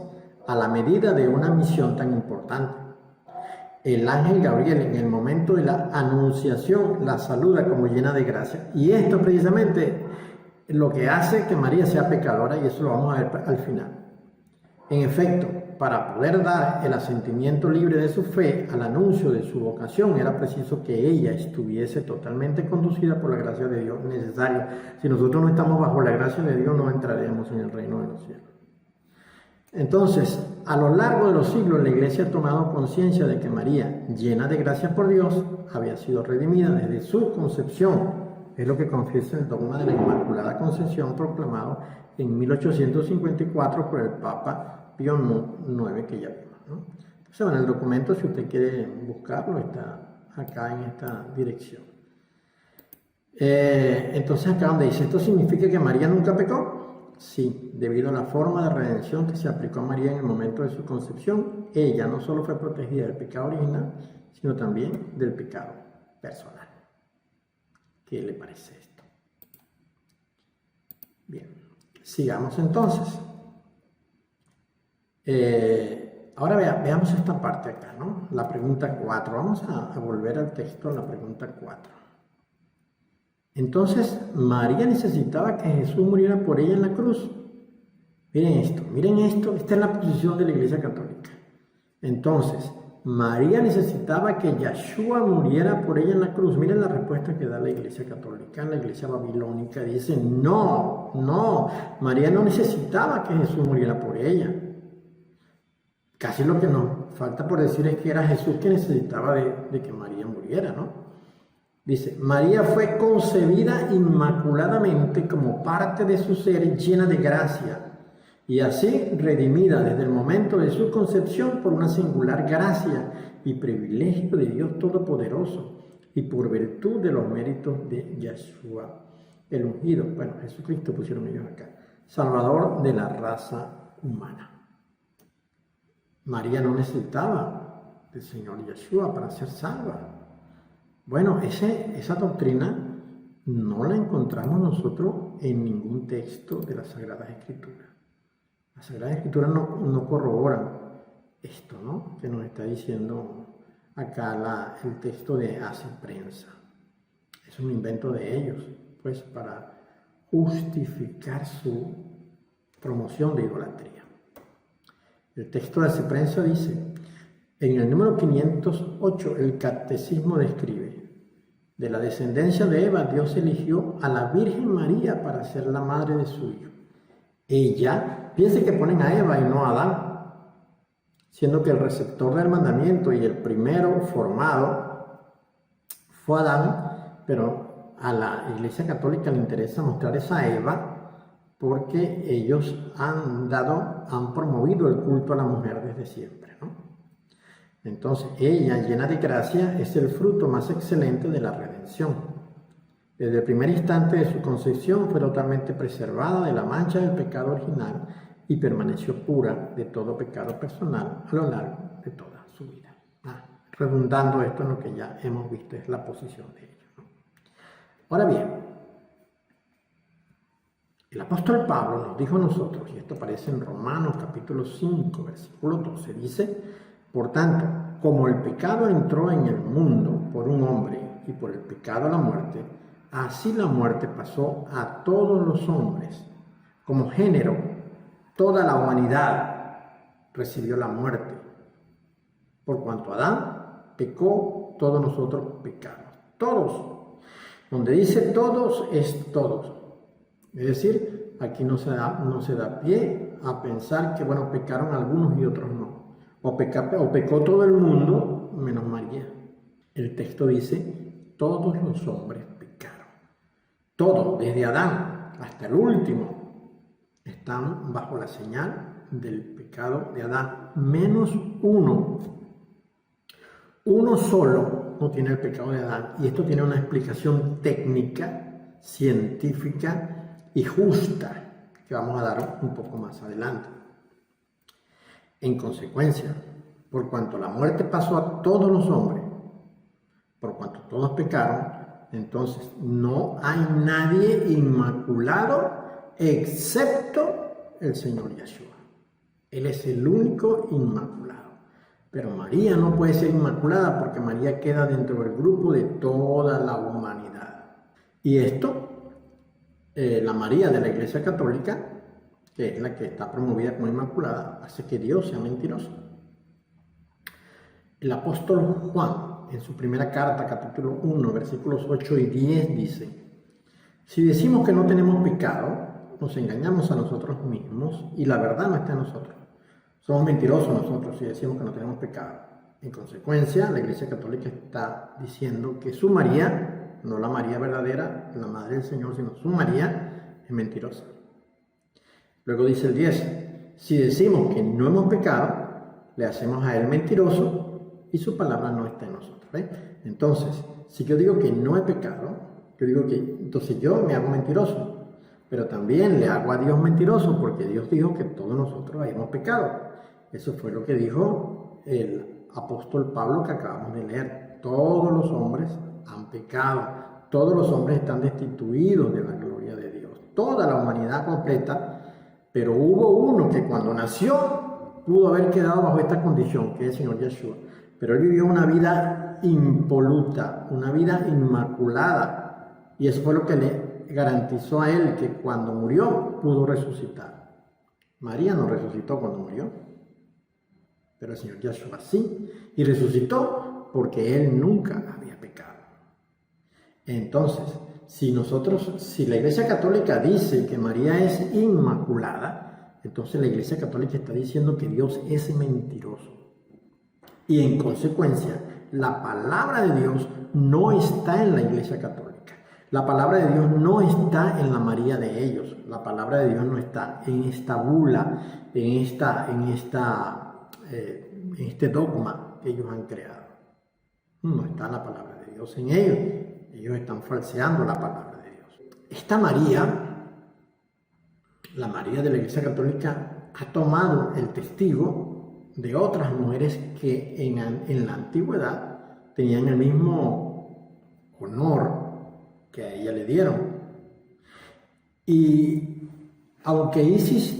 a la medida de una misión tan importante. El ángel Gabriel, en el momento de la anunciación, la saluda como llena de gracia. Y esto precisamente lo que hace que María sea pecadora, y eso lo vamos a ver al final. En efecto, para poder dar el asentimiento libre de su fe al anuncio de su vocación, era preciso que ella estuviese totalmente conducida por la gracia de Dios necesaria. Si nosotros no estamos bajo la gracia de Dios, no entraremos en el reino de los cielos. Entonces, a lo largo de los siglos, la Iglesia ha tomado conciencia de que María, llena de gracia por Dios, había sido redimida desde su concepción. Es lo que confiesa el dogma de la Inmaculada Concepción, proclamado en 1854 por el Papa Pío IX, que ya vimos, ¿no? Entonces, bueno, el documento, si usted quiere buscarlo, está acá en esta dirección. Entonces, acá donde dice, ¿esto significa que María nunca pecó? Sí, debido a la forma de redención que se aplicó a María en el momento de su concepción, ella no solo fue protegida del pecado original, sino también del pecado personal. ¿Qué le parece esto? Bien, sigamos entonces. Ahora veamos esta parte acá, ¿no? La pregunta 4. Vamos a volver al texto, la pregunta 4. Entonces, María necesitaba que Jesús muriera por ella en la cruz. miren esto, esta es la posición de la Iglesia Católica. Entonces, María necesitaba que Yeshua muriera por ella en la cruz. Miren la respuesta que da la Iglesia Católica, la Iglesia Babilónica. Dice, no, María no necesitaba que Jesús muriera por ella. Casi lo que nos falta por decir es que era Jesús que necesitaba de que María muriera, ¿no? Dice, María fue concebida inmaculadamente como parte de su ser llena de gracia y así redimida desde el momento de su concepción por una singular gracia y privilegio de Dios Todopoderoso y por virtud de los méritos de Yeshua, el ungido, bueno, Jesucristo pusieron ellos acá, Salvador de la raza humana. María no necesitaba del Señor Yeshua para ser salva. Bueno, esa doctrina no la encontramos nosotros en ningún texto de las Sagradas Escrituras. Las Sagradas Escrituras no corroboran esto, ¿no? Que nos está diciendo acá el texto de Hace Prensa. Es un invento de ellos, pues, para justificar su promoción de idolatría. El texto de Hace Prensa dice, en el número 508, el Catecismo describe, de la descendencia de Eva, Dios eligió a la Virgen María para ser la madre de su hijo. Ella, piense que ponen a Eva y no a Adán, siendo que el receptor del mandamiento y el primero formado fue Adán, pero a la Iglesia Católica le interesa mostrar esa Eva porque ellos han promovido el culto a la mujer desde siempre, ¿no? Entonces, ella, llena de gracia, es el fruto más excelente de la redención. Desde el primer instante de su concepción fue totalmente preservada de la mancha del pecado original y permaneció pura de todo pecado personal a lo largo de toda su vida. Redundando esto en lo que ya hemos visto, es la posición de ellos, ¿no? Ahora bien, el apóstol Pablo nos dijo a nosotros, y esto aparece en Romanos capítulo 5, versículo 12, dice, por tanto, como el pecado entró en el mundo por un hombre y por el pecado la muerte, así la muerte pasó a todos los hombres. Como género, toda la humanidad recibió la muerte. Por cuanto Adán pecó, todos nosotros pecamos. Todos. Donde dice todos es todos. Es decir, aquí no se da pie a pensar que, bueno, pecaron algunos y otros no. O pecó todo el mundo menos María. El texto dice, todos los hombres pecaron. Todos, desde Adán hasta el último, están bajo la señal del pecado de Adán, menos uno. Uno solo no tiene el pecado de Adán. Y esto tiene una explicación técnica, científica y justa, que vamos a dar un poco más adelante. En consecuencia, por cuanto la muerte pasó a todos los hombres, por cuanto todos pecaron, entonces no hay nadie inmaculado excepto el Señor Yeshua. Él es el único inmaculado. Pero María no puede ser inmaculada porque María queda dentro del grupo de toda la humanidad. Y esto, la María de la Iglesia Católica, que es la que está promovida como inmaculada, hace que Dios sea mentiroso. El apóstol Juan, en su primera carta, capítulo 1, versículos 8 y 10, dice, si decimos que no tenemos pecado, nos engañamos a nosotros mismos y la verdad no está en nosotros. Somos mentirosos nosotros si decimos que no tenemos pecado. En consecuencia, la Iglesia Católica está diciendo que su María, no la María verdadera, la Madre del Señor, sino su María, es mentirosa. Luego dice el 10, si decimos que no hemos pecado, le hacemos a él mentiroso y su palabra no está en nosotros. Entonces, si yo digo que no he pecado, entonces yo me hago mentiroso, pero también le hago a Dios mentiroso porque Dios dijo que todos nosotros hemos pecado. Eso fue lo que dijo el apóstol Pablo que acabamos de leer. Todos los hombres han pecado, todos los hombres están destituidos de la gloria de Dios, toda la humanidad completa. Pero hubo uno que cuando nació pudo haber quedado bajo esta condición, que es el Señor Yeshua. Pero él vivió una vida impoluta, una vida inmaculada. Y eso fue lo que le garantizó a él que cuando murió pudo resucitar. María no resucitó cuando murió, pero el Señor Yahshua sí, y resucitó porque Él nunca había pecado. Entonces, si la Iglesia Católica dice que María es inmaculada, entonces la Iglesia Católica está diciendo que Dios es mentiroso. Y en consecuencia, la palabra de Dios no está en la Iglesia Católica. La palabra de Dios no está en la María de ellos. La palabra de Dios no está en esta bula, en este dogma que ellos han creado. No está la palabra de Dios en ellos. Ellos están falseando la palabra de Dios. Esta María, la María de la Iglesia Católica, ha tomado el testigo de otras mujeres que en la antigüedad tenían el mismo honor que a ella le dieron. Y aunque Isis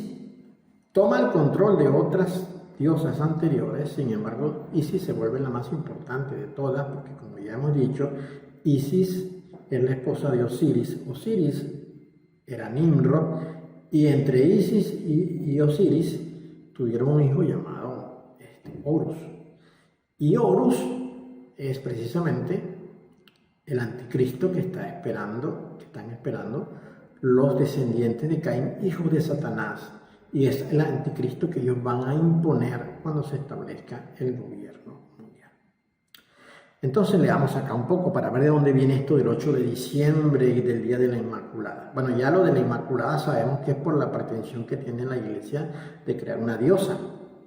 toma el control de otras diosas anteriores, sin embargo, Isis se vuelve la más importante de todas, porque como ya hemos dicho, Isis es la esposa de Osiris. Osiris era Nimrod, y entre Isis y Osiris tuvieron un hijo llamado Horus. Y Horus es precisamente el anticristo que están esperando los descendientes de Caín, hijos de Satanás. Y es el anticristo que ellos van a imponer cuando se establezca el gobierno mundial. Entonces leamos acá un poco para ver de dónde viene esto del 8 de diciembre y del Día de la Inmaculada. Bueno, ya lo de la Inmaculada sabemos que es por la pretensión que tiene la Iglesia de crear una diosa,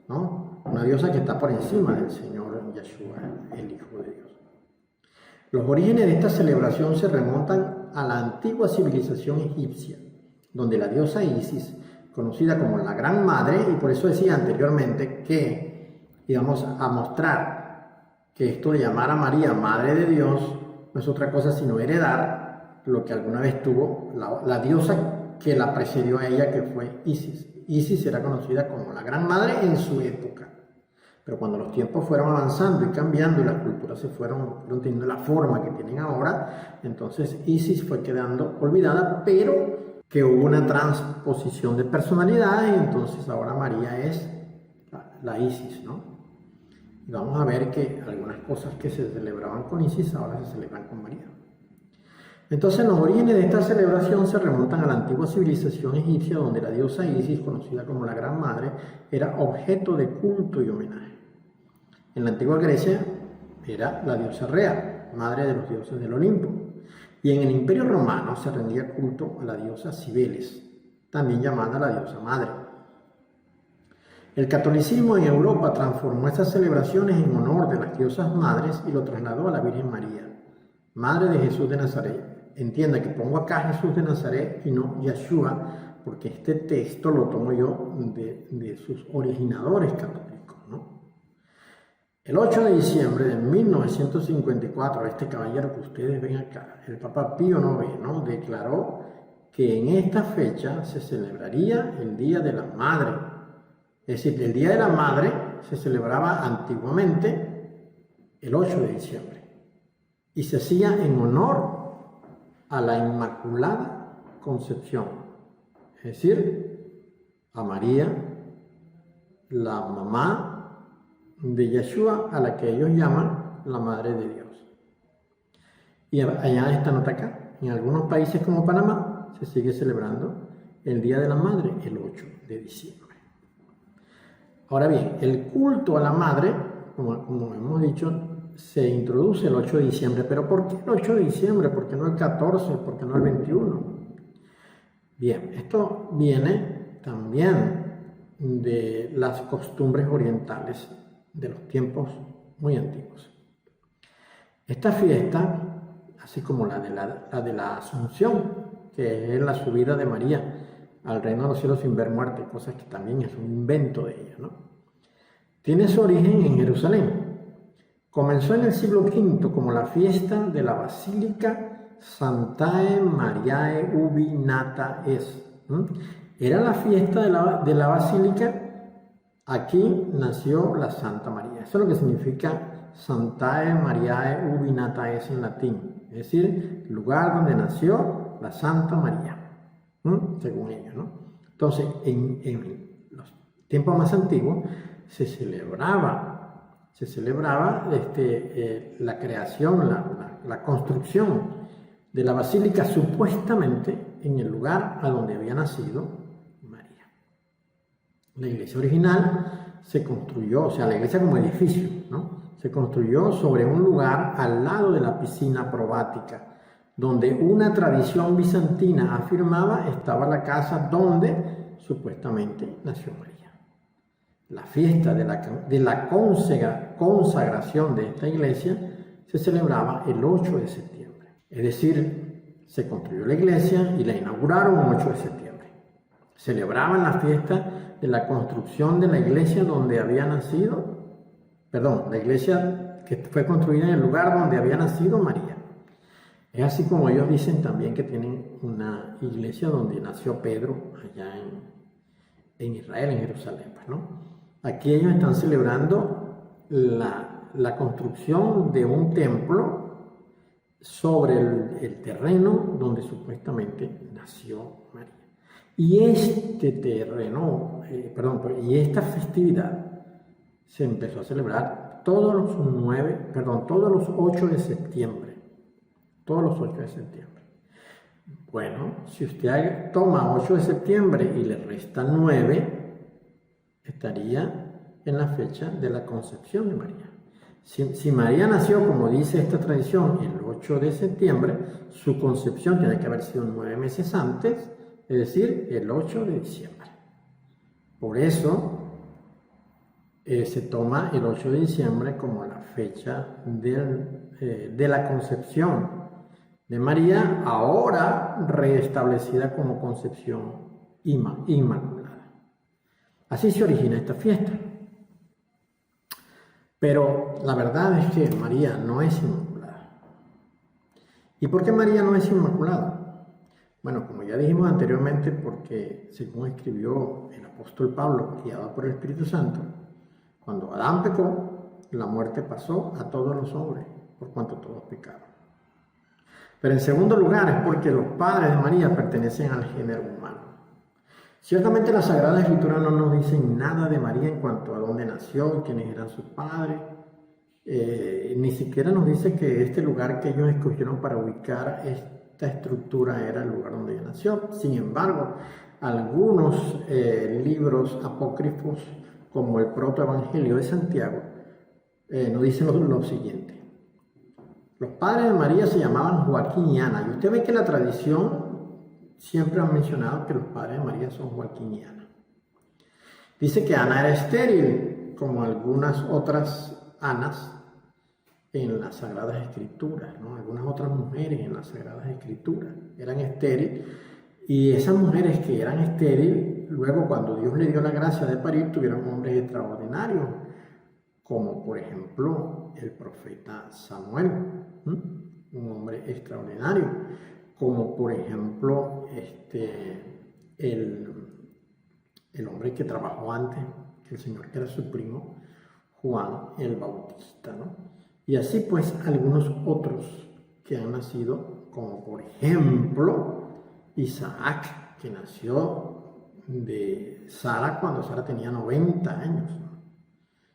¿no? Una diosa que está por encima del Señor Yahshua, el Hijo de Dios. Los orígenes de esta celebración se remontan a la antigua civilización egipcia, donde la diosa Isis, conocida como la Gran Madre, y por eso decía anteriormente que íbamos a mostrar que esto de llamar a María Madre de Dios no es otra cosa sino heredar lo que alguna vez tuvo la diosa que la precedió a ella, que fue Isis. Isis era conocida como la Gran Madre en su época. Pero cuando los tiempos fueron avanzando y cambiando y las culturas fueron teniendo la forma que tienen ahora, entonces Isis fue quedando olvidada, pero que hubo una transposición de personalidad y entonces ahora María es la Isis, ¿no? Y vamos a ver que algunas cosas que se celebraban con Isis ahora se celebran con María. Entonces los orígenes de esta celebración se remontan a la antigua civilización egipcia, donde la diosa Isis, conocida como la Gran Madre, era objeto de culto y homenaje. En la antigua Grecia era la diosa Rea, madre de los dioses del Olimpo. Y en el Imperio Romano se rendía culto a la diosa Cibeles, también llamada la diosa madre. El catolicismo en Europa transformó estas celebraciones en honor de las diosas madres y lo trasladó a la Virgen María, madre de Jesús de Nazaret. Entienda que pongo acá Jesús de Nazaret y no Yahshua, porque este texto lo tomo yo de sus originadores católicos, ¿no? El 8 de diciembre de 1954, este caballero que ustedes ven acá, el Papa Pío IX, ¿no?, declaró que en esta fecha se celebraría el Día de la Madre. Es decir, el Día de la Madre se celebraba antiguamente el 8 de diciembre y se hacía en honor a la Inmaculada Concepción, es decir, a María, la mamá de Yahshua, a la que ellos llaman la Madre de Dios. Y allá esta nota acá, en algunos países como Panamá se sigue celebrando el Día de la Madre el 8 de diciembre. Ahora bien, el culto a la Madre, como hemos dicho, se introduce el 8 de diciembre. ¿Pero por qué el 8 de diciembre? ¿Por qué no el 14? ¿Por qué no el 21? Bien, esto viene también de las costumbres orientales de los tiempos muy antiguos. Esta fiesta, así como la de la Asunción, que es la subida de María al reino de los cielos sin ver muerte, cosa que también es un invento de ella, ¿no?, tiene su origen en Jerusalén. Comenzó en el siglo V como la fiesta de la Basílica Sanctae Mariae Ubi Nata Es. Era la fiesta de la Basílica. Aquí nació la Santa María. Eso es lo que significa Sanctae Mariae Ubi Nata Es en latín. Es decir, lugar donde nació la Santa María, según ellos, ¿no? Entonces, tiempo más antiguo se celebraba la creación, la construcción de la basílica supuestamente en el lugar a donde había nacido María. La iglesia original se construyó, o sea, la iglesia como edificio, ¿no? Se construyó sobre un lugar al lado de la piscina probática, donde una tradición bizantina afirmaba estaba la casa donde supuestamente nació María. La fiesta de la consagración de esta iglesia se celebraba el 8 de septiembre. Es decir, se construyó la iglesia y la inauguraron el 8 de septiembre. Celebraban la fiesta de la construcción de la iglesia donde había nacido, la iglesia que fue construida en el lugar donde había nacido María. Es así como ellos dicen también que tienen una iglesia donde nació Pedro, allá en Israel, en Jerusalén, ¿no? Aquí ellos están celebrando la construcción de un templo sobre el terreno donde supuestamente nació María. Y este terreno, y esta festividad se empezó a celebrar todos los 8 de septiembre. Todos los 8 de septiembre. Bueno, si usted toma 8 de septiembre y le resta 9, estaría en la fecha de la concepción de María. Si María nació, como dice esta tradición, el 8 de septiembre, su concepción tiene que haber sido 9 meses antes, es decir, el 8 de diciembre. Por eso se toma el 8 de diciembre como la fecha de la concepción de María, ahora restablecida como concepción inmaculada. Así se origina esta fiesta. Pero la verdad es que María no es inmaculada. ¿Y por qué María no es inmaculada? Bueno, como ya dijimos anteriormente, porque según escribió el apóstol Pablo, guiado por el Espíritu Santo, cuando Adán pecó, la muerte pasó a todos los hombres, por cuanto todos pecaron. Pero en segundo lugar es porque los padres de María pertenecen al género humano. Ciertamente la Sagrada Escritura no nos dice nada de María en cuanto a dónde nació, quiénes eran sus padres. Ni siquiera nos dice que este lugar que ellos escogieron para ubicar esta estructura era el lugar donde ella nació. Sin embargo, algunos libros apócrifos, como el Protoevangelio de Santiago, nos dicen lo siguiente. Los padres de María se llamaban Joaquín y Ana. Y usted ve que la tradición siempre ha mencionado que los padres de María son Joaquín y Ana. Dice que Ana era estéril, como algunas otras Anas en las Sagradas Escrituras, ¿no? Algunas otras mujeres en las Sagradas Escrituras eran estériles, y esas mujeres que eran estériles, luego cuando Dios le dio la gracia de parir, tuvieron hombres extraordinarios, como por ejemplo el profeta Samuel, un hombre extraordinario, como por ejemplo el hombre que trabajó antes que el Señor, que era su primo, Juan el Bautista, ¿no? Y así pues algunos otros que han nacido, como por ejemplo Isaac, que nació de Sara cuando Sara tenía 90 años.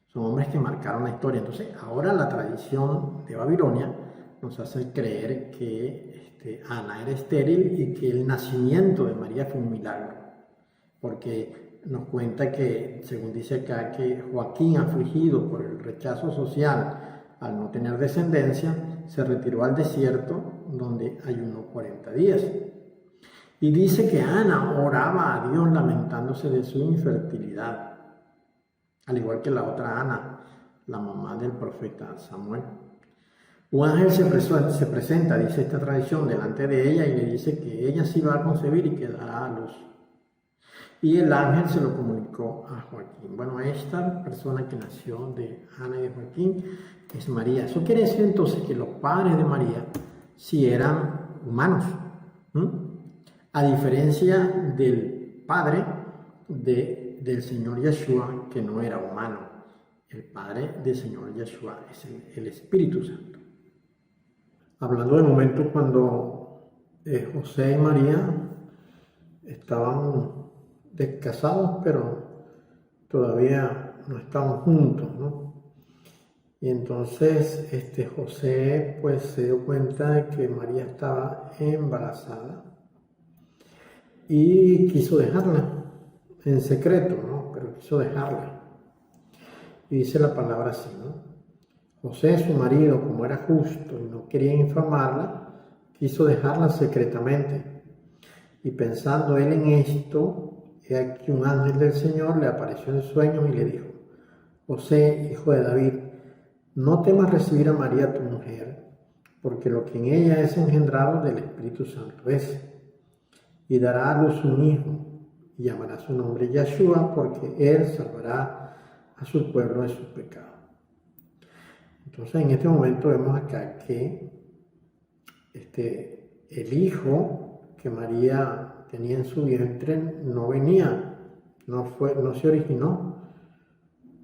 Son hombres que marcaron la historia. Entonces ahora la tradición de Babilonia nos hace creer que Ana era estéril y que el nacimiento de María fue un milagro, porque nos cuenta que, según dice acá, que Joaquín, afligido por el rechazo social al no tener descendencia, se retiró al desierto donde ayunó 40 días. Y dice que Ana oraba a Dios lamentándose de su infertilidad, al igual que la otra Ana, la mamá del profeta Samuel. Un ángel se presenta, dice esta tradición, delante de ella y le dice que ella sí va a concebir y que dará a luz. Y el ángel se lo comunicó a Joaquín. Bueno, esta persona que nació de Ana y de Joaquín es María. Eso quiere decir entonces que los padres de María sí eran humanos, a diferencia del padre del Señor Yeshua, que no era humano. El padre del Señor Yeshua es el Espíritu Santo. Hablando del momento cuando José y María estaban descasados, pero todavía no estaban juntos, ¿no? Y entonces José pues se dio cuenta de que María estaba embarazada y quiso dejarla en secreto, ¿no? Pero quiso dejarla. Y dice la palabra así, ¿no? José, su marido, como era justo y no quería infamarla, quiso dejarla secretamente. Y pensando él en esto, he aquí un ángel del Señor le apareció en sueños y le dijo: José, hijo de David, no temas recibir a María tu mujer, porque lo que en ella es engendrado del Espíritu Santo es. Y dará a luz un hijo, y llamará su nombre Yeshua, porque él salvará a su pueblo de sus pecados. Entonces en este momento vemos acá que el hijo que María tenía en su vientre no se originó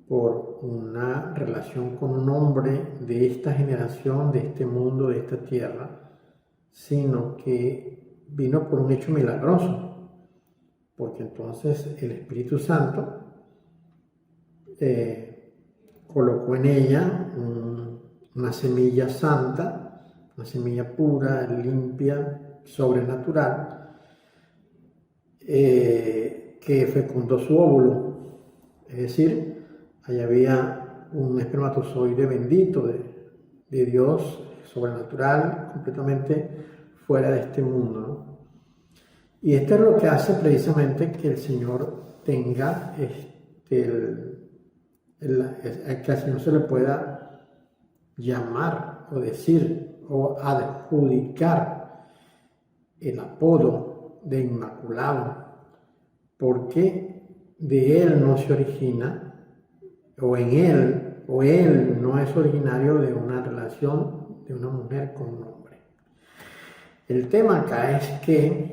por una relación con un hombre de esta generación, de este mundo, de esta tierra, sino que vino por un hecho milagroso, porque entonces el Espíritu Santo colocó en ella una semilla santa, una semilla pura, limpia, sobrenatural, que fecundó su óvulo. Es decir, ahí había un espermatozoide bendito de Dios, sobrenatural, completamente fuera de este mundo, ¿no? Y esto es lo que hace precisamente que el Señor tenga que al Señor se le pueda llamar o decir o adjudicar el apodo de Inmaculado, porque de él no se origina, o él no es originario de una relación de una mujer con un hombre. El tema acá es que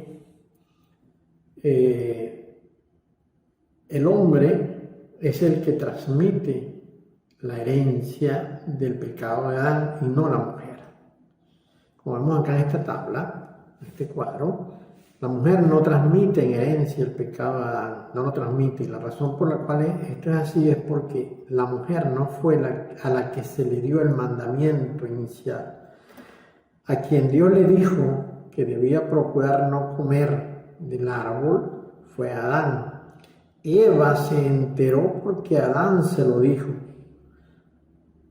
el hombre es el que transmite la herencia del pecado de Adán y no la mujer. Como vemos acá en esta tabla, en este cuadro, la mujer no transmite en herencia el pecado de Adán, no lo transmite. Y la razón por la cual esto es así es porque la mujer no fue a la que se le dio el mandamiento inicial. A quien Dios le dijo que debía procurar no comer del árbol fue Adán. Eva se enteró porque Adán se lo dijo.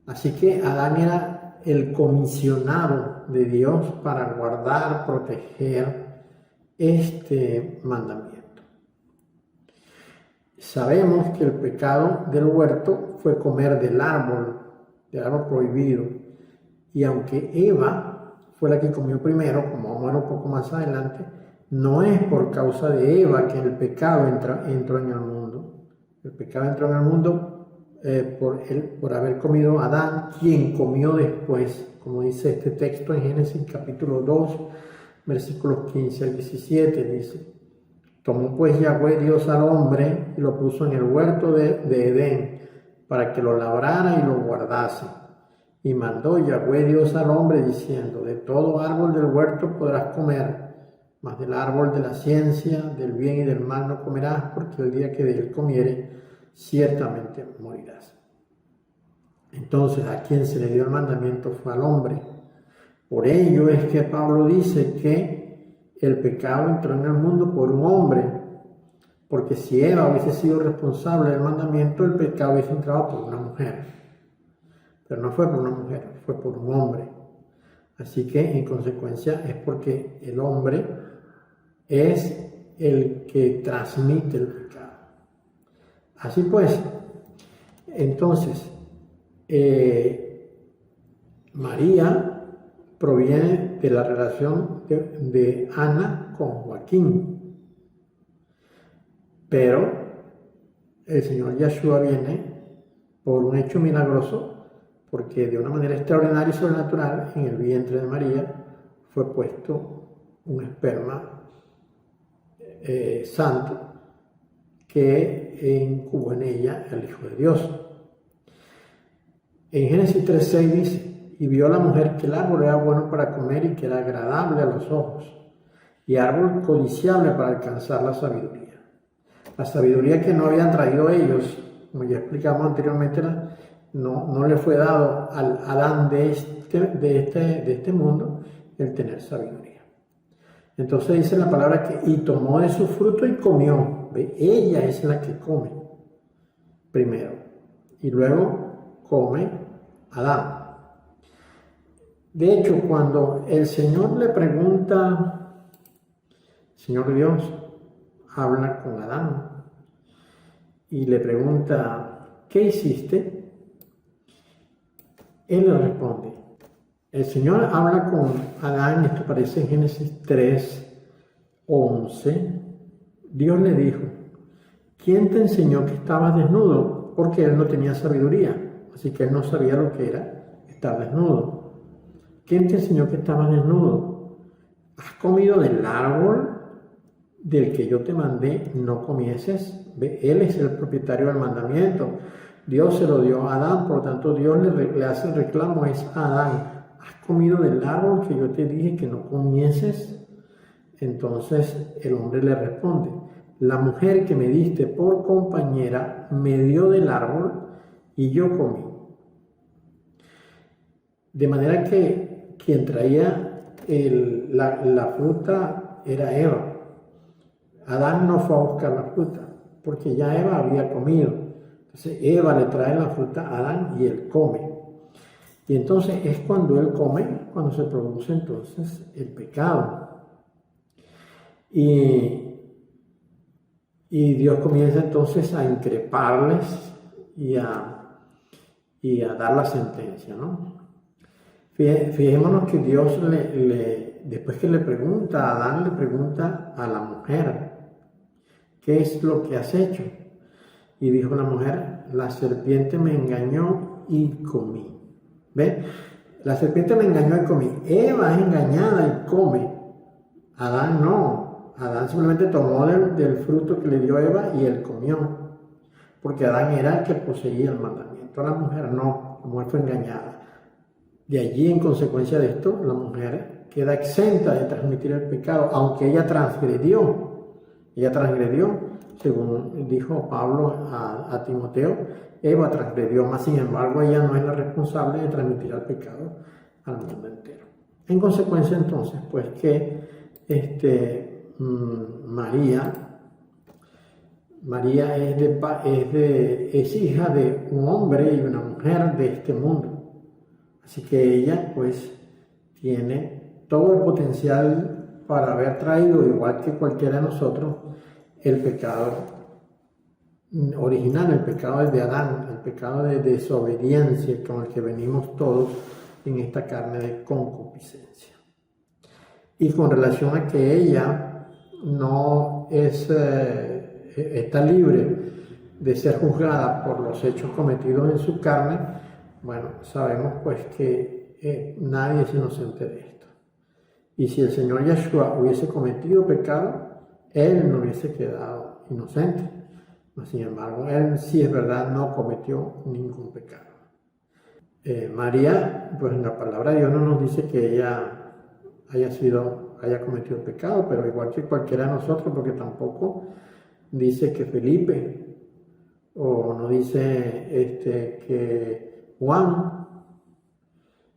Así que Adán era el comisionado de Dios para guardar, proteger este mandamiento. Sabemos que el pecado del huerto fue comer del árbol prohibido. Y aunque Eva fue la que comió primero, como vamos a ver un poco más adelante, no es por causa de Eva que el pecado entró en el mundo. El pecado entró en el mundo por haber comido Adán, quien comió después, como dice este texto en Génesis capítulo 2, versículos 15 al 17, dice: tomó pues Yahweh Dios al hombre y lo puso en el huerto de Edén para que lo labrara y lo guardase. Y mandó Yahweh Dios al hombre diciendo: de todo árbol del huerto podrás comer, mas del árbol de la ciencia, del bien y del mal no comerás, porque el día que de él comiere, ciertamente morirás. Entonces, a quien se le dio el mandamiento fue al hombre. Por ello es que Pablo dice que el pecado entró en el mundo por un hombre, porque si Eva hubiese sido responsable del mandamiento, el pecado hubiese entrado por una mujer. Pero no fue por una mujer, fue por un hombre. Así que, en consecuencia, es porque el hombre es el que transmite el pecado. Así pues, entonces, María proviene de la relación de Ana con Joaquín. Pero el Señor Yeshua viene por un hecho milagroso, porque de una manera extraordinaria y sobrenatural en el vientre de María fue puesto un esperma santo que incubó en ella el Hijo de Dios. En Génesis 3:6 dice: y vio la mujer que el árbol era bueno para comer y que era agradable a los ojos, y árbol codiciable para alcanzar la sabiduría. La sabiduría que no habían traído ellos como ya explicamos anteriormente, no le fue dado al Adán de este mundo el tener sabiduría. Entonces dice la palabra que y tomó de su fruto y comió. ¿Ve? Ella es la que come primero y luego come Adán. De hecho, cuando el Señor le pregunta, Señor Dios habla con Adán y le pregunta, ¿qué hiciste? Él le responde. El Señor habla con Adán, esto aparece en Génesis 3:11. Dios le dijo, ¿quién te enseñó que estabas desnudo? Porque él no tenía sabiduría, así que él no sabía lo que era estar desnudo. ¿Quién te enseñó que estabas desnudo? ¿Has comido del árbol del que yo te mandé no comieses? ¿Ve? Él es el propietario del mandamiento. Dios se lo dio a Adán, por lo tanto Dios le hace el reclamo es a Adán. ¿Has comido del árbol que yo te dije que no comieses? Entonces el hombre le responde, la mujer que me diste por compañera me dio del árbol y yo comí. De manera que quien traía la fruta era Eva. Adán no fue a buscar la fruta, porque ya Eva había comido. Entonces Eva le trae la fruta a Adán y él come. Y entonces es cuando él come, cuando se produce entonces el pecado. Y Dios comienza entonces a increparles y a dar la sentencia, ¿no? Fijémonos que Dios después que le pregunta a Adán, le pregunta a la mujer, ¿qué es lo que has hecho? Y dijo la mujer, la serpiente me engañó y comí. ¿Ve? La serpiente me engañó y comí. Eva es engañada y come. Adán no. Adán simplemente tomó del fruto que le dio Eva y él comió. Porque Adán era el que poseía el mandamiento. La mujer no. La mujer fue engañada. De allí, en consecuencia de esto, la mujer queda exenta de transmitir el pecado, aunque ella transgredió. Ella transgredió, según dijo Pablo a Timoteo, Eva transgredió, mas sin embargo ella no es la responsable de transmitir el pecado al mundo entero. En consecuencia entonces, pues que María es hija de un hombre y una mujer de este mundo. Así que ella pues tiene todo el potencial para haber traído, igual que cualquiera de nosotros, el pecado original, el pecado de Adán, el pecado de desobediencia con el que venimos todos en esta carne de concupiscencia. Y con relación a que ella no está libre de ser juzgada por los hechos cometidos en su carne, bueno, sabemos pues que nadie es inocente de esto. Y si el Señor Yeshua hubiese cometido pecado, Él no hubiese quedado inocente. Sin embargo, Él sí es verdad, no cometió ningún pecado. María, pues en la palabra de Dios no nos dice que ella haya cometido pecado, pero igual que cualquiera de nosotros, porque tampoco dice que Felipe, o no dice que Juan,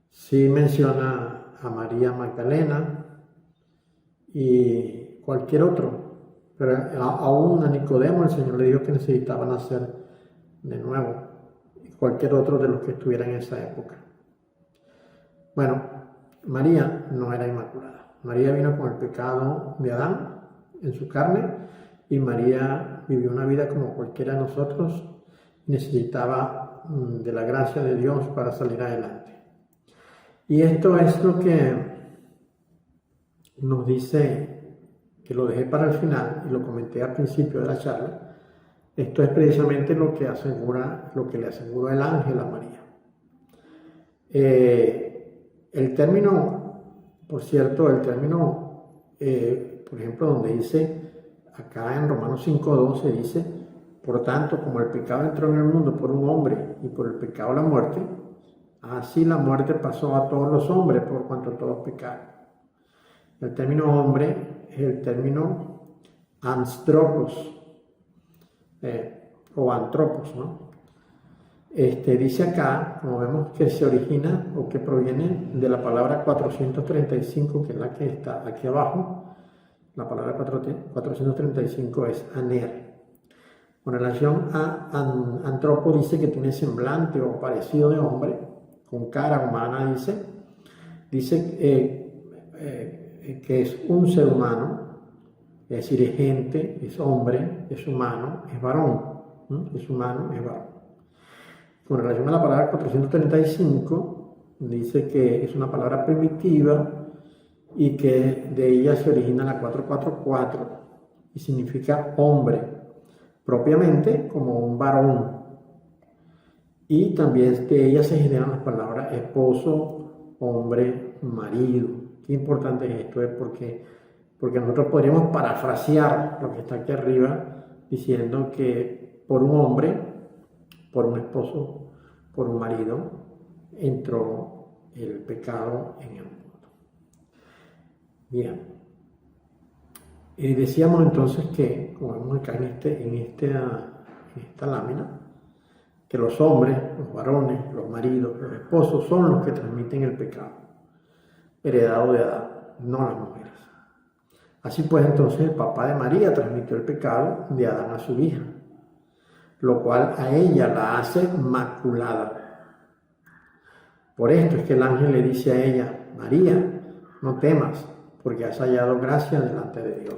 sí menciona a María Magdalena y cualquier otro, pero aún a Nicodemo el Señor le dijo que necesitaba nacer de nuevo, y cualquier otro de los que estuvieran en esa época. Bueno, María no era inmaculada. María vino con el pecado de Adán en su carne y María vivió una vida como cualquiera de nosotros, necesitaba de la gracia de Dios para salir adelante. Y esto es lo que nos dice, que lo dejé para el final y lo comenté al principio de la charla. Esto es precisamente lo que le aseguró el ángel a María. El término, por cierto, por ejemplo, donde dice, acá en Romanos 5:12 dice, por tanto, como el pecado entró en el mundo por un hombre y por el pecado la muerte, así la muerte pasó a todos los hombres por cuanto todos pecaron. El término hombre es el término anthropos, o antropos, ¿no? Dice acá, como vemos, que se origina o que proviene de la palabra 435, que es la que está aquí abajo. La palabra 435 es aner. Con relación a antropo, dice que tiene semblante o parecido de hombre, con cara humana, dice que es un ser humano, es decir, es gente, es hombre, es humano, es varón. Es humano, es varón. Con relación a la palabra 435, dice que es una palabra primitiva y que de ella se origina la 444 y significa hombre, propiamente como un varón. Y también de ella se generan las palabras esposo, hombre, marido. Qué importante es esto, porque nosotros podríamos parafrasear lo que está aquí arriba diciendo que por un hombre, por un esposo, por un marido, entró el pecado en el mundo. Bien. Decíamos entonces que, como vemos acá en esta lámina, que los hombres, los varones, los maridos, los esposos son los que transmiten el pecado heredado de Adán, no las mujeres. Así pues, entonces el papá de María transmitió el pecado de Adán a su hija, lo cual a ella la hace maculada. Por esto es que el ángel le dice a ella: María, no temas, porque has hallado gracia delante de Dios.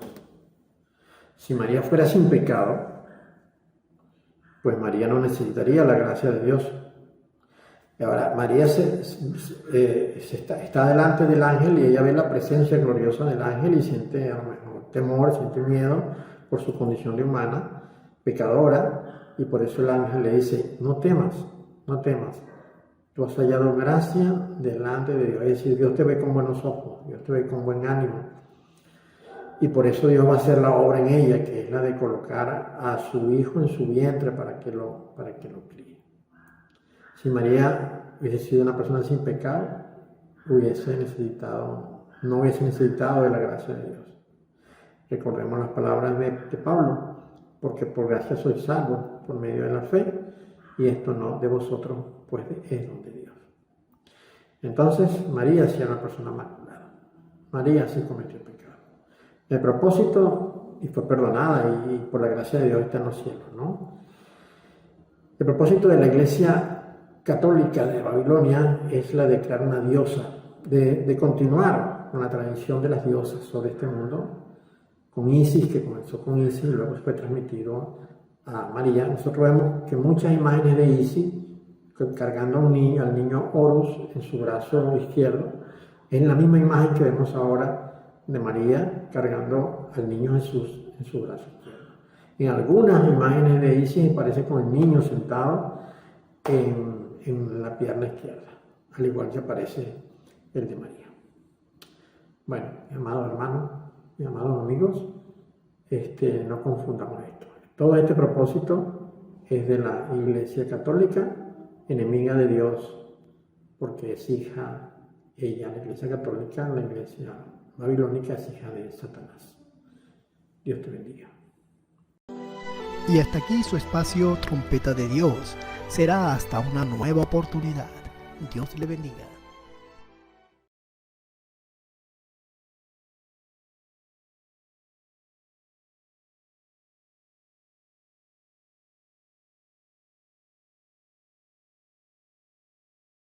Si María fuera sin pecado, pues María no necesitaría la gracia de Dios. Y ahora, María está delante del ángel y ella ve la presencia gloriosa del ángel y siente a lo mejor temor, siente miedo por su condición de humana, pecadora, y por eso el ángel le dice: no temas, no temas. Tú has hallado gracia delante de Dios. Es decir, Dios te ve con buenos ojos, Dios te ve con buen ánimo. Y por eso Dios va a hacer la obra en ella, que es la de colocar a su hijo en su vientre para que lo críe. Si María hubiese sido una persona sin pecado, no hubiese necesitado de la gracia de Dios. Recordemos las palabras de Pablo: porque por gracia sois salvos por medio de la fe, y esto no de vosotros, pues es don de Dios. Entonces, María sí era una persona maculada. María sí cometió el pecado. El propósito, y fue perdonada, y por la gracia de Dios está en los cielos, ¿no? El propósito de la Iglesia Católica de Babilonia es la de crear una diosa, de continuar con la tradición de las diosas sobre este mundo, con Isis, que comenzó con Isis y luego fue transmitido a María. Nosotros vemos que muchas imágenes de Isis cargando al niño Horus en su brazo izquierdo es la misma imagen que vemos ahora de María cargando al niño Jesús en su brazo izquierdo. En algunas imágenes de Isis aparece con el niño sentado en la pierna izquierda, al igual que aparece el de María. Bueno, mi amado hermano, mis amados amigos, no confundamos esto. Todo este propósito es de la Iglesia Católica, enemiga de Dios, porque es hija, ella, la Iglesia Católica, la Iglesia Babilónica, es hija de Satanás. Dios te bendiga. Y hasta aquí su espacio Trompeta de Dios. Será hasta una nueva oportunidad. Dios le bendiga.